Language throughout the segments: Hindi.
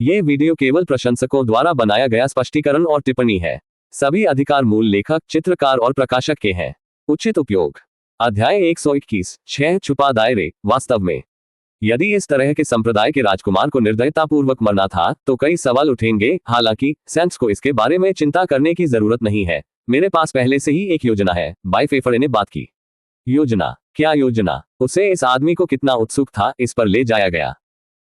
ये वीडियो केवल प्रशंसकों द्वारा बनाया गया स्पष्टीकरण और टिप्पणी है। सभी अधिकार मूल लेखक, चित्रकार और प्रकाशक के हैं। उचित उपयोग। अध्याय 121, 6 छुपा दायरे। वास्तव में यदि इस तरह के संप्रदाय के राजकुमार को निर्दयतापूर्वक मरना था तो कई सवाल उठेंगे। हालांकि सैंड्स को इसके बारे में चिंता करने की जरूरत नहीं है। मेरे पास पहले से ही एक योजना है। बायफेफरे ने बात की। योजना? क्या योजना? उसे इस आदमी को कितना उत्सुक था इस पर ले जाया गया।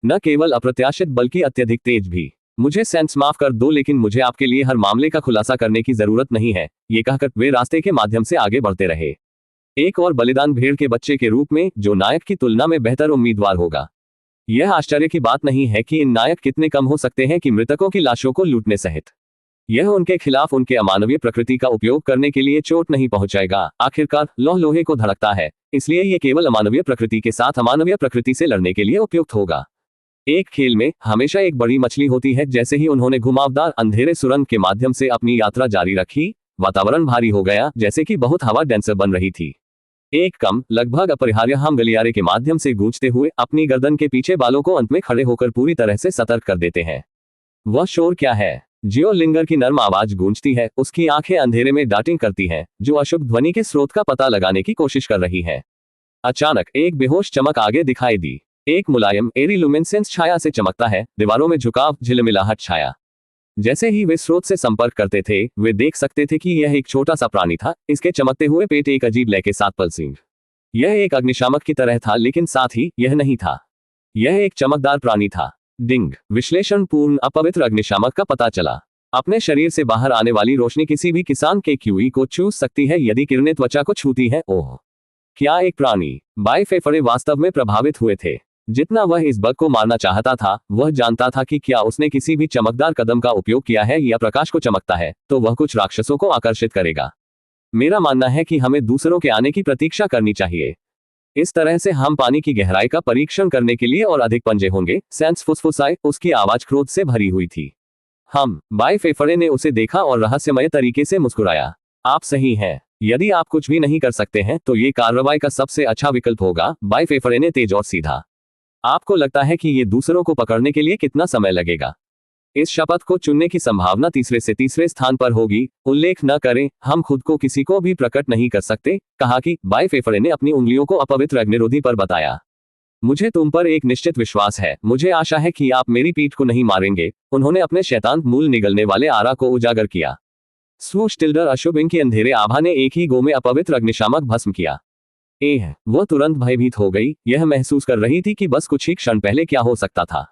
न केवल अप्रत्याशित बल्कि अत्यधिक तेज भी। मुझे सेंस माफ कर दो, लेकिन मुझे आपके लिए हर मामले का खुलासा करने की जरूरत नहीं है। ये कहकर वे रास्ते के माध्यम से आगे बढ़ते रहे। एक और बलिदान भेड़ के बच्चे के रूप में, जो नायक की तुलना में बेहतर उम्मीदवार होगा। यह आश्चर्य की बात नहीं है कि इन नायक कितने कम हो सकते हैं कि मृतकों की लाशों को लूटने सहित यह उनके खिलाफ उनके अमानवीय प्रकृति का उपयोग करने के लिए चोट नहीं पहुंचाएगा। आखिरकार लौह लोहे को धड़कता है, इसलिए यह केवल अमानवीय प्रकृति के साथ अमानवीय प्रकृति से लड़ने के लिए उपयुक्त होगा। एक खेल में हमेशा एक बड़ी मछली होती है। जैसे ही उन्होंने घुमावदार अंधेरे सुरंग के माध्यम से अपनी यात्रा जारी रखी, वातावरण भारी हो गया, जैसे कि बहुत हवा डेंसर बन रही थी। एक कम, लगभग अपरिहार्य हम गलियारे के माध्यम से गूंजते हुए अपनी गर्दन के पीछे बालों को अंत में खड़े होकर पूरी तरह से सतर्क कर देते हैं। वह शोर क्या है? जियो लिंगर की नर्म आवाज गूंजती है। उसकी आंखें अंधेरे में डाटिंग करती हैं, जो अशुभ ध्वनि के स्रोत का पता लगाने की कोशिश कर रही है। अचानक एक बेहोश चमक आगे दिखाई दी। एक मुलायम एरी लुमिनेसेंस छाया से चमकता है, दीवारों में झुकाव, झिलमिलाहट छाया। जैसे ही वे स्रोत से संपर्क करते थे, वे देख सकते थे कि यह एक छोटा सा प्राणी था। इसके चमकते हुए पेट एक अजीब लय के साथ पल्सिंग। यह एक अग्निशामक की तरह था, लेकिन साथ ही यह नहीं था। यह एक चमकदार प्राणी था। डिंग। विश्लेषण पूर्ण अपवित्र अग्निशामक का पता चला। अपने शरीर से बाहर आने वाली रोशनी किसी भी किसान के क्यूई को चूस सकती है यदि किरणें त्वचा को छूती हैं। ओह, क्या एक प्राणी! बायफेफरे वास्तव में प्रभावित हुए थे। जितना वह इस बग को मारना चाहता था, वह जानता था कि क्या उसने किसी भी चमकदार कदम का उपयोग किया है या प्रकाश को चमकता है तो वह कुछ राक्षसों को आकर्षित करेगा। मेरा मानना है कि हमें दूसरों के आने की प्रतीक्षा करनी चाहिए। इस तरह से हम पानी की गहराई का परीक्षण करने के लिए और अधिक पंजे होंगे। सैंस फुसफुसाए। उसकी आवाज क्रोध से भरी हुई थी। बायफेफरे ने उसे देखा और रहस्यमय तरीके से मुस्कुराया। आप सही हैं। यदि आप कुछ भी नहीं कर सकते हैं तो ये कार्रवाई का सबसे अच्छा विकल्प होगा। बायफेफरे ने तेज और सीधा। आपको लगता है कि ये दूसरों को पकड़ने के लिए कितना समय लगेगा? इस शपथ को चुनने की संभावना तीसरे से तीसरे स्थान पर होगी। उल्लेख न करें, हम खुद को किसी को भी प्रकट नहीं कर सकते। कहा कि बायफेफरे ने अपनी उंगलियों को अपवित्र अग्निरोधी पर बताया। मुझे तुम पर एक निश्चित विश्वास है। मुझे आशा है कि आप मेरी पीठ को नहीं मारेंगे। उन्होंने अपने शैतान मूल निगलने वाले आरा को उजागर किया। स्टिल्डर अशुभ इंक की अंधेरे आभा ने एक ही गो में अपवित्र अग्निशामक भस्म किया। वह तुरंत भयभीत हो गई। यह महसूस कर रही थी कि बस कुछ ही क्षण पहले क्या हो सकता था।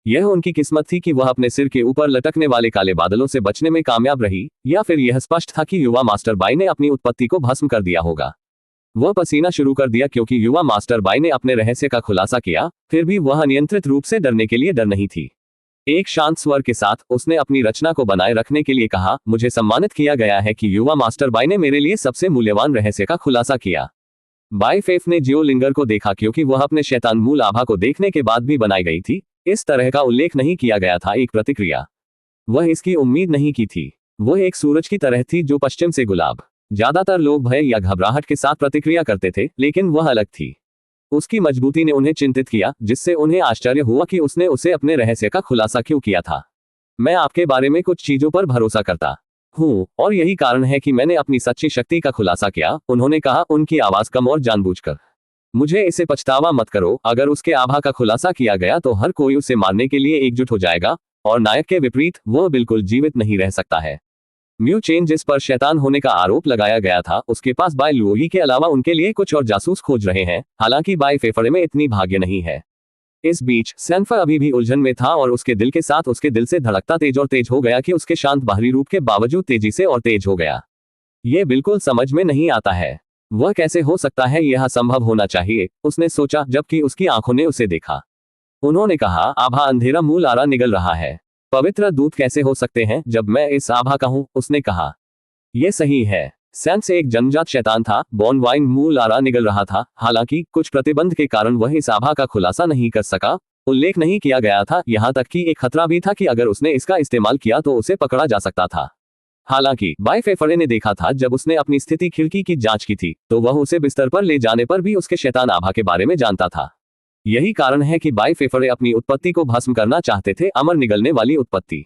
यह उनकी किस्मत थी कि वह अपने सिर के ऊपर लटकने वाले काले बादलों से बचने में कामयाब रही, या फिर यह स्पष्ट था कि युवा मास्टर बाई ने अपनी उत्पत्ति को भस्म कर दिया होगा। वह पसीना शुरू कर दिया क्योंकि युवा मास्टर बाई ने अपने रहस्य का खुलासा किया। फिर भी वह अनियंत्रित रूप से डरने के लिए डर नहीं थी। एक शांत स्वर के साथ उसने अपनी रचना को बनाए रखने के लिए कहा, मुझे सम्मानित किया गया है कि युवा मास्टर बाई ने मेरे लिए सबसे मूल्यवान रहस्य का खुलासा किया। बायफेफ ने जियो लिंगर को देखा क्योंकि वह अपने शैतान मूल आभा को देखने के बाद भी बनाई गई थी। इस तरह का उल्लेख नहीं किया गया था। एक प्रतिक्रिया। वह इसकी उम्मीद नहीं की थी। वह एक सूरज की तरह थी जो पश्चिम से गुलाब। ज्यादातर लोग भय या घबराहट के साथ प्रतिक्रिया करते थे, लेकिन वह अलग थी। उसकी मजबूती ने उन्हें चिंतित किया, जिससे उन्हें आश्चर्य हुआ कि उसने उसे अपने रहस्य का खुलासा क्यों किया था। मैं आपके बारे में कुछ चीजों पर भरोसा करता हूँ, और यही कारण है कि मैंने अपनी सच्ची शक्ति का खुलासा किया। उन्होंने कहा, उनकी आवाज कम और जानबूझकर। मुझे इसे पछतावा मत करो। अगर उसके आभा का खुलासा किया गया तो हर कोई उसे मारने के लिए एकजुट हो जाएगा, और नायक के विपरीत वह बिल्कुल जीवित नहीं रह सकता है। म्यू चेन, जिस पर शैतान होने का आरोप लगाया गया था, उसके पास बाय लुओगी के अलावा उनके लिए कुछ और जासूस खोज रहे हैं। हालांकि बायफेफरे में इतनी भाग्य नहीं है। इस बीच सैनफा अभी भी उलझन में था और उसके दिल के साथ उसके दिल से धड़कता तेज और तेज हो गया कि उसके शांत बाहरी रूप के बावजूद तेजी से और तेज हो गया। यह बिल्कुल समझ में नहीं आता है। वह कैसे हो सकता है? यह संभव होना चाहिए, उसने सोचा, जबकि उसकी आंखों ने उसे देखा। उन्होंने कहा, आभा अंधेरा मूल आरा निगल रहा है। पवित्र दूत कैसे हो सकते हैं जब मैं इस आभा का हूं? उसने कहा। यह सही है। सैंस एक जन्मजात शैतान था। बॉर्न वाइन मूल आरा निगल रहा था। हालांकि कुछ प्रतिबंध के कारण वह इस आभा का खुलासा नहीं कर सका। उल्लेख नहीं किया गया था, यहां तक कि एक खतरा भी था कि अगर उसने इसका इस्तेमाल किया तो उसे पकड़ा जा सकता था। हालांकि बायफेफरे ने देखा था, जब उसने अपनी स्थिति खिड़की की जांच की थी, तो वह उसे बिस्तर पर ले जाने पर भी उसके शैतान आभा के बारे में जानता था। यही कारण है कि बाई फेफड़े अपनी उत्पत्ति को भस्म करना चाहते थे, अमर निगलने वाली उत्पत्ति।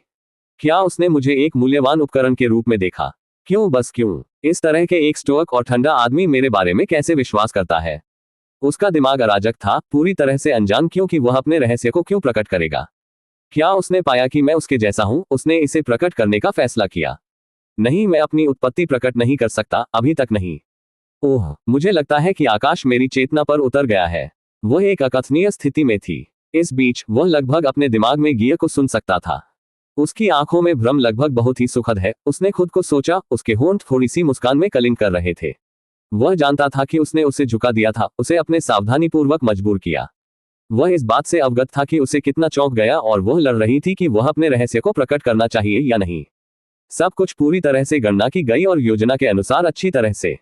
क्या उसने मुझे एक मूल्यवान उपकरण के रूप में देखा? क्यों, बस क्यों? इस तरह के एक स्टोइक और ठंडा आदमी मेरे बारे में कैसे विश्वास करता है? उसका दिमाग अराजक था, पूरी तरह से अनजान, क्योंकि वह अपने रहस्य को क्यों प्रकट करेगा? क्या उसने पाया कि मैं उसके जैसा हूं? उसने इसे प्रकट करने का फैसला किया। नहीं, मैं अपनी उत्पत्ति प्रकट नहीं कर सकता, अभी तक नहीं। ओह, मुझे लगता है कि आकाश मेरी चेतना पर उतर गया है। वह एक अकथनीय स्थिति में थी। इस बीच वह लगभग अपने दिमाग में गियर को सुन सकता था। उसकी आंखों में भ्रम लगभग बहुत ही सुखद है, उसने खुद को सोचा। उसके होंठ थोड़ी सी मुस्कान में कलिंग कर रहे थे। वह जानता था कि उसने उसे झुका दिया था, उसे अपने सावधानीपूर्वक मजबूर किया। वह इस बात से अवगत था कि उसे कितना चौंक गया, और वह लड़ रही थी कि वह अपने रहस्य को प्रकट करना चाहिए या नहीं। सब कुछ पूरी तरह से गणना की गई और योजना के अनुसार अच्छी तरह से।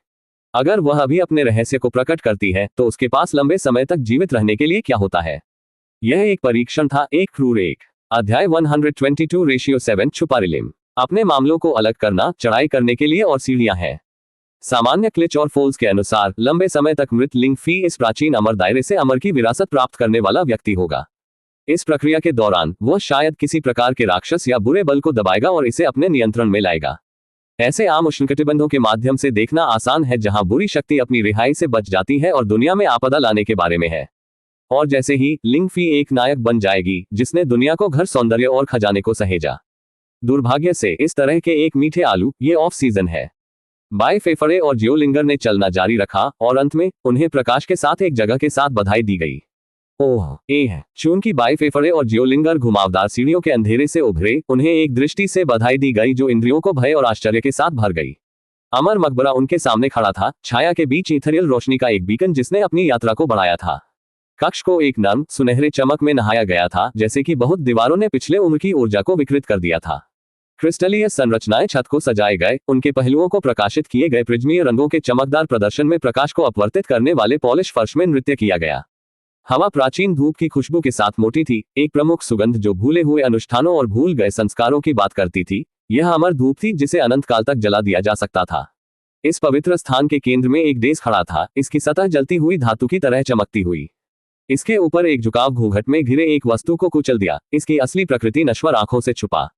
अगर वह अभी अपने रहस्य को प्रकट करती है तो उसके पास लंबे समय तक जीवित रहने के लिए क्या होता है? यह एक परीक्षण था, एक क्रूर एक। अध्याय 122:7 छुपारिलिम। अपने मामलों को अलग करना, चढ़ाई करने के लिए और सीढ़ियां हैं। सामान्य क्लिच और फोल्स के अनुसार लंबे समय तक मृत लिंग फी इस प्राचीन अमर दायरे से अमर की विरासत प्राप्त करने वाला व्यक्ति होगा। इस प्रक्रिया के दौरान वह शायद किसी प्रकार के राक्षस या बुरे बल को दबाएगा और इसे अपने नियंत्रण में लाएगा। ऐसे आम उष्णकटिबंधों के माध्यम से देखना आसान है, जहां बुरी शक्ति अपनी रिहाई से बच जाती है और दुनिया में आपदा लाने के बारे में है। और जैसे ही लिंग फी एक नायक बन जाएगी जिसने दुनिया को घर, सौंदर्य और खजाने को सहेजा। दुर्भाग्य से इस तरह के एक मीठे आलू, ये ऑफ सीजन है। बाई फेफड़े और जियोलिंगर ने चलना जारी रखा और अंत में उन्हें प्रकाश के साथ एक जगह के साथ बधाई दी गई। ओह, चूंकि बाई फेफड़े और जियोलिंगर घुमावदार सीढ़ियों के अंधेरे से उभरे, उन्हें एक दृष्टि से बधाई दी गई जो इंद्रियों को भय और आश्चर्य के साथ भर गई। अमर मकबरा उनके सामने खड़ा था, छाया के बीच इथेरियल रोशनी का एक बीकन जिसने अपनी यात्रा को बढ़ाया था। कक्ष को एक नर्म, सुनहरे चमक में नहाया गया था, जैसे कि बहुत दीवारों ने पिछले उम्र की ऊर्जा को विकृत कर दिया था। क्रिस्टलीय संरचनाएं छत को सजाए गए, उनके पहलुओं को प्रकाशित किए गए प्रिज्मीय रंगों के चमकदार प्रदर्शन में प्रकाश को अपवर्तित करने वाले पॉलिश फर्श में नृत्य किया गया। हवा प्राचीन धूप की खुशबू के साथ मोटी थी, एक प्रमुख सुगंध जो भूले हुए अनुष्ठानों और भूल गए संस्कारों की बात करती थी। यह अमर धूप थी जिसे अनंत काल तक जला दिया जा सकता था। इस पवित्र स्थान के केंद्र में एक देश खड़ा था, इसकी सतह जलती हुई धातु की तरह चमकती हुई। इसके ऊपर एक झुकाव घूंघट में घिरे एक वस्तु को कुचल दिया, इसकी असली प्रकृति नश्वर आंखों से छुपा।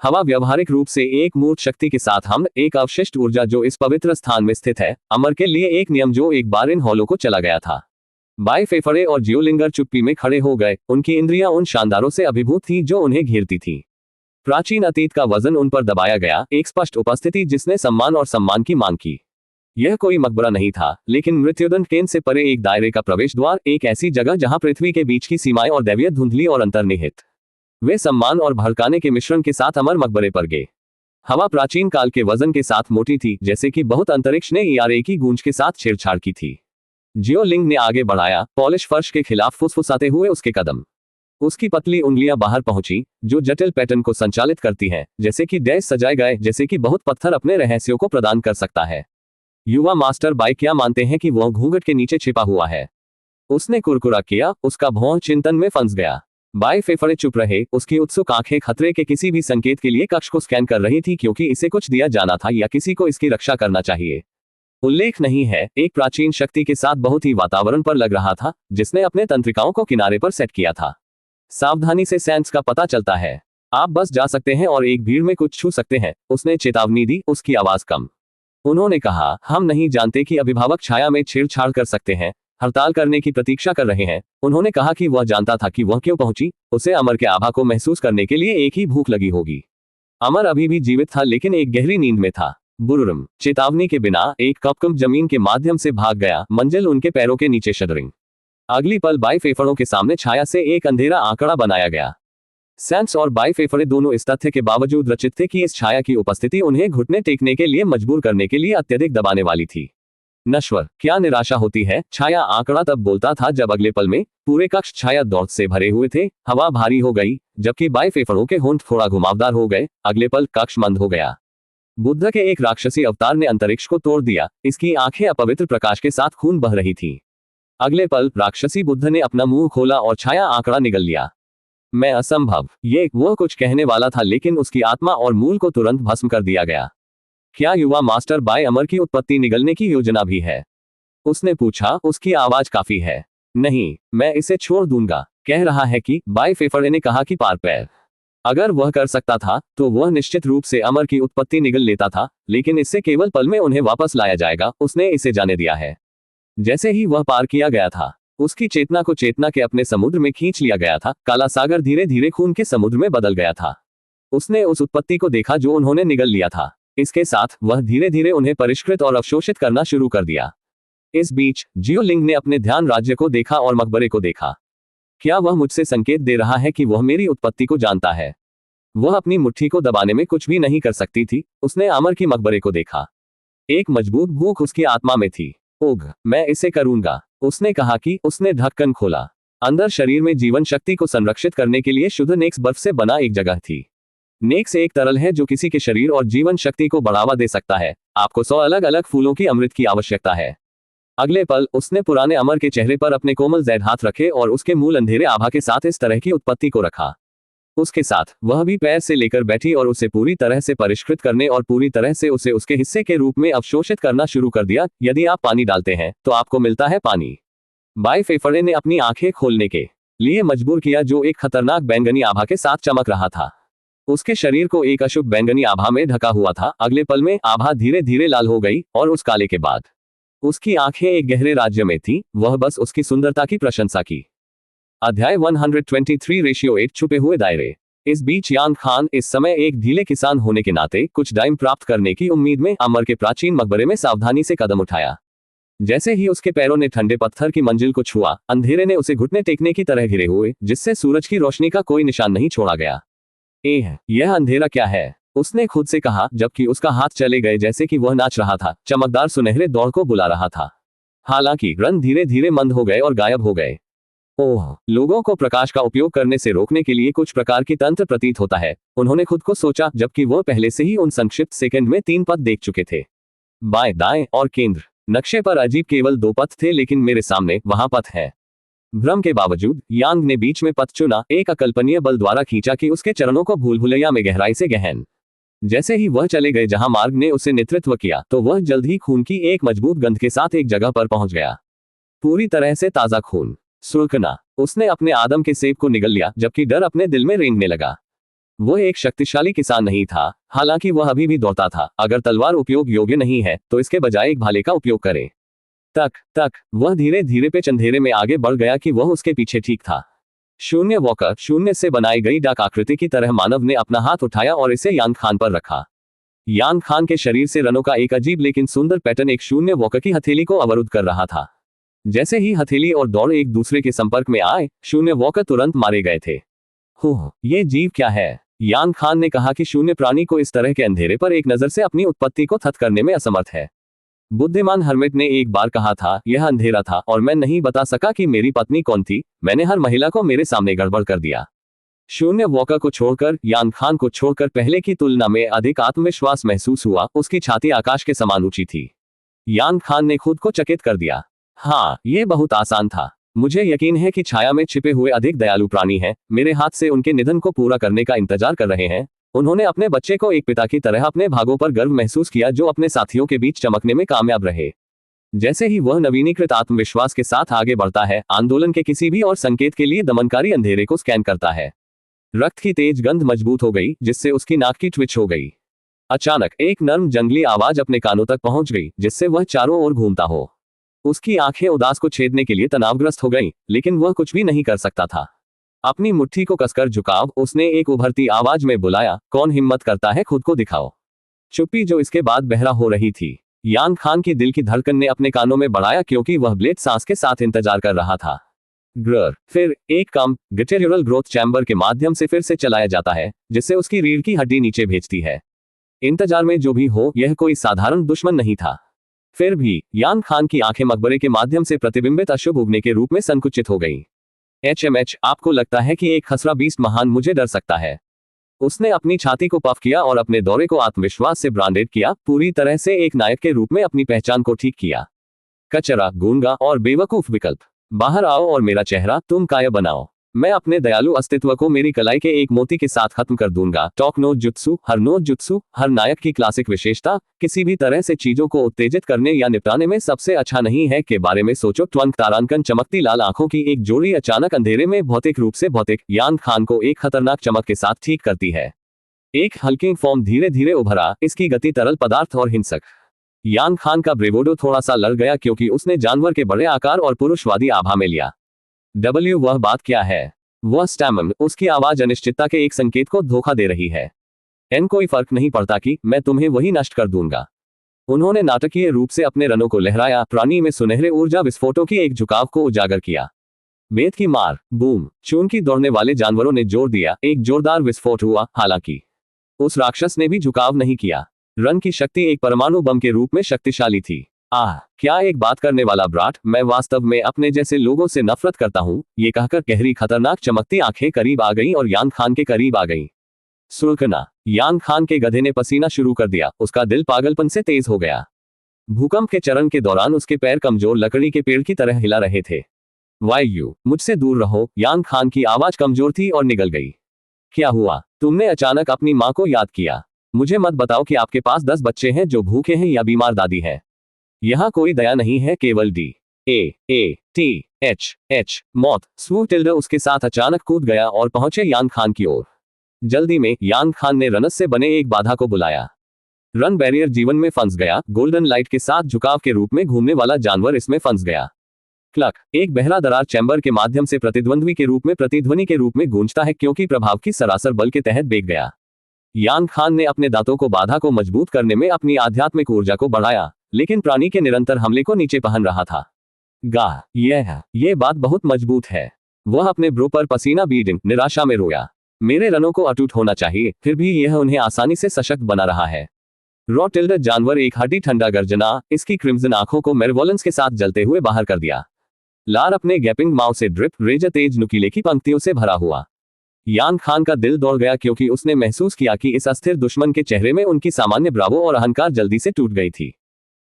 हवा व्यावहारिक रूप से एक मूर्त शक्ति के साथ हम एक अवशिष्ट ऊर्जा जो इस पवित्र स्थान में स्थित है, अमर के लिए एक नियम जो एक बार इन हॉलों को चला गया था। बाई फेफड़े और जियोलिंगर चुप्पी में खड़े हो गए, उनकी इंद्रियां उन शानदारों से अभिभूत थी जो उन्हें घेरती थी। प्राचीन अतीत का वजन उन पर दबाया गया, एक स्पष्ट उपस्थिति जिसने सम्मान और सम्मान की मांग की। यह कोई मकबरा नहीं था, लेकिन मृत्युदंड केंद्र से परे एक दायरे का प्रवेश द्वार, एक ऐसी जगह जहां पृथ्वी के बीच की सीमाएं और दैवीय धुंधली और अंतर्निहित। वे सम्मान और भड़काने के मिश्रण के साथ अमर मकबरे पर गए। हवा प्राचीन काल के वजन के साथ मोटी थी, जैसे कि बहुत अंतरिक्ष ने ईआरए की गूंज के साथ छेड़छाड़ की थी। जियोलिंग ने आगे बढ़ाया, पॉलिश फर्श के खिलाफ फुसफुसाते हुए उसके कदम। उसकी पतली उंगलियां बाहर पहुंची, जो जटिल पैटर्न को संचालित करती हैं, जैसे कि डैश सजाए गए, जैसे कि बहुत पत्थर अपने रहस्यों को प्रदान कर सकता है। युवा मास्टर बाई क्या मानते हैं कि वह घूंघट के नीचे छिपा हुआ है? उसने कुरकुरा किया, उसका भौं चिंतन में फंस गया। बाई फेफड़े चुप रहे, उसकी उत्सुक आंखें खतरे के किसी भी संकेत के लिए कक्ष को स्कैन कर रही थी, क्योंकि इसे कुछ दिया जाना था या किसी को इसकी रक्षा करना चाहिए। उल्लेख नहीं है, एक प्राचीन शक्ति के साथ बहुत ही वातावरण पर लग रहा था, जिसने अपने तंत्रिकाओं को किनारे पर सेट किया था। सावधानी से सेंस का पता चलता है। आप बस जा सकते हैं और एक भीड़ में कुछ छू सकते हैं, उसने चेतावनी दी, उसकी आवाज कम। उन्होंने कहा, हम नहीं जानते कि अभिभावक छाया में छेड़छाड़ कर सकते हैं, हड़ताल करने की प्रतीक्षा कर रहे हैं। उन्होंने कहा कि वह जानता था कि वह क्यों पहुंची, उसे अमर के आभा को महसूस करने के लिए एक ही भूख लगी होगी। अमर अभी भी जीवित था, लेकिन एक गहरी नींद में था। बुरुरम, चेतावनी के बिना एक कपकप जमीन के माध्यम से भाग गया, मंजिल उनके पैरों के नीचे शदरिंग। अगली पल बाई फेफड़ों के सामने छाया से एक अंधेरा आंकड़ा बनाया गया। सैंस और बाई फेफड़े दोनों इस तथ्य के बावजूद रचित थे कि इस छाया की उपस्थिति उन्हें घुटने टेकने के लिए मजबूर करने के लिए अत्यधिक दबाने वाली थी। नश्वर, क्या निराशा होती है, छाया आंकड़ा तब बोलता था जब अगले पल में पूरे कक्ष छाया दौड़ से भरे हुए थे। हवा भारी हो गई, जबकि बाई फेफड़ों के होंठ थोड़ा घुमावदार हो गए। अगले पल कक्ष मंद हो गया। बुद्ध के एक राक्षसी अवतार ने अंतरिक्ष को तोड़ दिया, इसकी आंखें अपवित्र प्रकाश के साथ खून बह रही थीं। अगले पल राक्षसी बुद्ध ने अपना मुंह खोला और छाया आंकड़ा निगल लिया। मैं असंभव, वह कुछ कहने वाला था, लेकिन उसकी आत्मा और मूल को तुरंत भस्म कर दिया गया। क्या युवा मास्टर बाय अमर की उत्पत्ति निगलने की योजना भी है? उसने पूछा, उसकी आवाज काफी है। नहीं, मैं इसे छोड़ दूंगा। कह रहा है कि बाय फेफड़े ने कहा कि पार पैर। अगर वह कर सकता था तो वह निश्चित रूप से अमर की उत्पत्ति निगल लेता था, लेकिन इससे केवल पल में उन्हें वापस लाया जाएगा, उसने इसे जाने दिया है। जैसे ही वह पार किया गया था, उसकी चेतना को चेतना के अपने समुद्र में खींच लिया गया था। काला सागर धीरे धीरे खून के समुद्र में बदल गया था। उसने उस उत्पत्ति को देखा जो उन्होंने निगल लिया था। इसके साथ वह धीरे धीरे उन्हें परिष्कृत और अवशोषित करना शुरू कर दिया। इस बीच जियोलिंग ने अपने ध्यान राज्य को देखा और मकबरे को देखा। क्या वह मुझसे संकेत दे रहा है कि वह मेरी उत्पत्ति को जानता है? वह अपनी मुट्ठी को दबाने में कुछ भी नहीं कर सकती थी। उसने अमर की मकबरे को देखा। एक मजबूत भूख उसकी आत्मा में थी। ओघ, मैं इसे करूंगा, उसने कहा कि उसने ढक्कन खोला। अंदर शरीर में जीवन शक्ति को संरक्षित करने के लिए शुद्ध नेक्स बर्फ से बना एक जगह थी। नेक्स एक तरल है जो किसी के शरीर और जीवन शक्ति को बढ़ावा दे सकता है। आपको 100 अलग अलग फूलों की अमृत की आवश्यकता है। अगले पल उसने पुराने अमर के चेहरे पर अपने कोमल जैद हाथ रखे और उसके मूल अंधेरे आभा के साथ इस तरह की उत्पत्ति को रखा। उसके साथ वह भी पैर से लेकर बैठी और उसे पूरी तरह से परिष्कृत करने और पूरी तरह से उसे उसके हिस्से के रूप में अवशोषित करना शुरू कर दिया। यदि आप पानी डालते हैं तो आपको मिलता है पानी। बाय फेफड़े ने अपनी आंखें खोलने के लिए मजबूर किया, जो एक खतरनाक बैंगनी आभा के साथ चमक रहा था। उसके शरीर को एक अशुभ बैंगनी आभा में ढका हुआ था। अगले पल में आभा धीरे धीरे लाल हो गई और उस काले के बाद उसकी आंखें एक गहरे राज्य में थी। वह बस उसकी सुंदरता की प्रशंसा की। अध्याय 123:8 छुपे हुए दायरे। इस बीच यान खान इस समय एक ढीले किसान होने के नाते कुछ डाइम प्राप्त करने की उम्मीद में अमर के प्राचीन मकबरे में सावधानी से कदम उठाया। जैसे ही उसके पैरों ने ठंडे पत्थर की मंजिल को छुआ, अंधेरे ने उसे घुटने टेकने की तरह घिरे हुए, जिससे सूरज की रोशनी का कोई निशान नहीं छोड़ा गया। यह अंधेरा क्या है? उसने खुद से कहा, जबकि उसका हाथ चले गए जैसे कि वह नाच रहा था, चमकदार सुनहरे दौड़ को बुला रहा था। हालांकि रंग धीरे धीरे मंद हो गए और गायब हो गए। ओह, लोगों को प्रकाश का उपयोग करने से रोकने के लिए कुछ प्रकार की तंत्र प्रतीत होता है, उन्होंने खुद को सोचा, जबकि वह पहले से ही उन संक्षिप्त सेकंड में 3 पथ देख चुके थे। बाएं, दाएं और केंद्र। नक्शे पर अजीब केवल 2 पथ थे, लेकिन मेरे सामने वहां पथ है। भ्रम के बावजूद यांग ने बीच में पथ चुना, एक अकल्पनीय बल द्वारा खींचा कि उसके चरणों को भूल भुलैया में गहराई से गहन। जैसे ही वह चले गए जहां मार्ग ने उसे नेतृत्व किया, तो वह जल्द ही खून की एक मजबूत गंध के साथ एक जगह पर पहुंच गया। पूरी तरह से ताजा खून। सुलकना। उसने अपने आदम के सेब को निगल लिया, जबकि डर अपने दिल में रेंगने लगा। वह एक शक्तिशाली किसान नहीं था, हालांकि वह अभी भी दौड़ता था। अगर तलवार उपयोग योग्य नहीं है तो इसके बजाय एक भाले का उपयोग करे। तक वह धीरे धीरे पे चंधेरे में आगे बढ़ गया कि वह उसके पीछे ठीक था। शून्य वॉकर, शून्य से बनाई गई डाक आकृति की तरह मानव ने अपना हाथ उठाया और इसे यान खान पर रखा। यान खान के शरीर से रनों का एक अजीब लेकिन सुंदर पैटर्न एक शून्य वॉकर की हथेली को अवरुद्ध कर रहा था। जैसे ही हथेली और दौड़ एक दूसरे के संपर्क में आए, शून्य वॉकर तुरंत मारे गए थे। ये जीव क्या है? यान खान ने कहा कि शून्य प्राणी को इस तरह के अंधेरे पर एक नजर से अपनी उत्पत्ति को थत करने में असमर्थ है। बुद्धिमान हर्मिट ने एक बार कहा था, यह अंधेरा था और मैं नहीं बता सका कि मेरी पत्नी कौन थी। मैंने हर महिला को मेरे सामने गड़बड़ कर दिया। शून्य वॉकर को छोड़कर, यान खान को छोड़कर पहले की तुलना में अधिक आत्मविश्वास महसूस हुआ। उसकी छाती आकाश के समान ऊंची थी। यान खान ने खुद को चकित कर दिया। हाँ, यह बहुत आसान था। मुझे यकीन है कि छाया में छिपे हुए अधिक दयालु प्राणी हैं, मेरे हाथ से उनके निधन को पूरा करने का इंतजार कर रहे हैं। उन्होंने अपने बच्चे को एक पिता की तरह अपने भागों पर गर्व महसूस किया, जो अपने साथियों के बीच चमकने में कामयाब रहे। जैसे ही वह नवीनीकृत आत्मविश्वास के साथ आगे बढ़ता है, आंदोलन के किसी भी और संकेत के लिए दमनकारी अंधेरे को स्कैन करता है। रक्त की तेज गंध मजबूत हो गई, जिससे उसकी नाक की ट्विच हो गई। अचानक एक नर्म जंगली आवाज अपने कानों तक पहुंच गई, जिससे वह चारों ओर घूमता हो। उसकी आंखें उदास को छेदने के लिए तनावग्रस्त हो गईं, लेकिन वह कुछ भी नहीं कर सकता था। अपनी मुट्ठी को कसकर झुकाव, उसने एक उभरती आवाज में बुलाया, कौन हिम्मत करता है, खुद को दिखाओ। चुप्पी जो इसके बाद बहरा हो रही थी। यान खान की दिल की धड़कन ने अपने कानों में बढ़ाया, क्योंकि वह ब्लेड सांस के साथ इंतजार कर रहा था। ग्रर। फिर एक कम गटेरियल ग्रोथ चैम्बर के माध्यम से फिर से चलाया जाता है, जिससे उसकी रीढ़ की हड्डी नीचे भेजती है। इंतजार में जो भी हो, यह कोई साधारण दुश्मन नहीं था। फिर भी यान खान की आंखें मकबरे के माध्यम से प्रतिबिंबित अशुभ उगने के रूप में संकुचित हो गईं। HMH, आपको लगता है कि एक खसरा बीस्ट महान मुझे डर सकता है? उसने अपनी छाती को पफ किया और अपने दौरे को आत्मविश्वास से ब्रांडेड किया, पूरी तरह से एक नायक के रूप में अपनी पहचान को ठीक किया। कचरा, गूंगा और बेवकूफ विकल्प, बाहर आओ और मेरा चेहरा तुम काया बनाओ। मैं अपने दयालु अस्तित्व को मेरी कलाई के एक मोती के साथ खत्म कर दूंगा। टॉक नो जुत्सु, हर नायक की क्लासिक विशेषता, किसी भी तरह से चीजों को उत्तेजित करने या निपटाने में सबसे अच्छा नहीं है के बारे में सोचो। ट्वंक तारांकन चमकती लाल आंखों की एक जोड़ी अचानक अंधेरे में भौतिक रूप से भौतिक यान खान को एक खतरनाक चमक के साथ ठीक करती है। एक हल्किंग फॉर्म धीरे धीरे उभरा, इसकी गति तरल पदार्थ और हिंसक। यान खान का ब्रेवोडो थोड़ा सा लड़ गया क्योंकि उसने जानवर के बड़े आकार और पुरुषवादी आभा में लिया। वह बात क्या है? वह स्टैमम, उसकी आवाज अनिश्चितता के एक संकेत को धोखा दे रही है। एन कोई फर्क नहीं पड़ता कि मैं तुम्हें वही नष्ट कर दूंगा। उन्होंने नाटकीय रूप से अपने रनों को लहराया, प्राणी में सुनहरे ऊर्जा विस्फोटों की एक झुकाव को उजागर किया। बेत की मार, बूम, चून की दौड़ने वाले जानवरों ने जोर दिया, एक जोरदार विस्फोट हुआ। हालांकि उस राक्षस ने भी झुकाव नहीं किया। रन की शक्ति एक परमाणु बम के रूप में शक्तिशाली थी। क्या एक बात करने वाला ब्राट, मैं वास्तव में अपने जैसे लोगों से नफरत करता हूँ। ये कहकर गहरी खतरनाक चमकती आंखें करीब आ गईं और यान खान के करीब आ गईं। सुलकना, यान खान के गधे ने पसीना शुरू कर दिया, उसका दिल पागलपन से तेज हो गया। भूकंप के चरण के दौरान उसके पैर कमजोर लकड़ी के पेड़ की तरह हिला रहे थे। वायु, मुझसे दूर रहो। यान खान की आवाज कमजोर थी और निगल गई। क्या हुआ? तुमने अचानक अपनी माँ को याद किया? मुझे मत बताओ कि आपके पास 10 बच्चे हैं जो भूखे हैं या बीमार दादी है। यहाँ कोई दया नहीं है, केवल DAATH मौत। स्วูटिल्ड उसके साथ अचानक कूद गया और पहुंचे यान खान की ओर। जल्दी में यान खान ने रनस से बने एक बाधा को बुलाया। रन बैरियर जीवन में फंस गया, गोल्डन लाइट के साथ झुकाव के रूप में घूमने वाला जानवर इसमें फंस गया। क्लक, एक बहरा दरार चैम्बर के माध्यम से प्रतिध्वनि के रूप में गूंजता है क्योंकि प्रभाव की सरासर बल के तहत बेग गया। यान खान ने अपने दांतों को बाधा को मजबूत करने में अपनी आध्यात्मिक ऊर्जा को बढ़ाया, लेकिन प्राणी के निरंतर हमले को नीचे पहन रहा था। ये बात बहुत मजबूत है। वह अपने ब्रो पर पसीना बीडिंग निराशा में रोया। मेरे रनों को अटूट होना चाहिए, फिर भी यह उन्हें आसानी से सशक्त बना रहा है। रॉटिल्ड जानवर एक हड्डी ठंडा गर्जना, इसकी क्रिम्सन आंखों को मेरवोलेंस के साथ जलते हुए बाहर कर दिया। लार अपने गैपिंग माउथ से ड्रिप रेजर तेज नुकीले की पंक्तियों से भरा हुआ। यान खान का दिल दौड़ गया क्योंकि उसने महसूस किया कि इस अस्थिर दुश्मन के चेहरे में उनकी सामान्य ब्रावो और अहंकार जल्दी से टूट गई थी।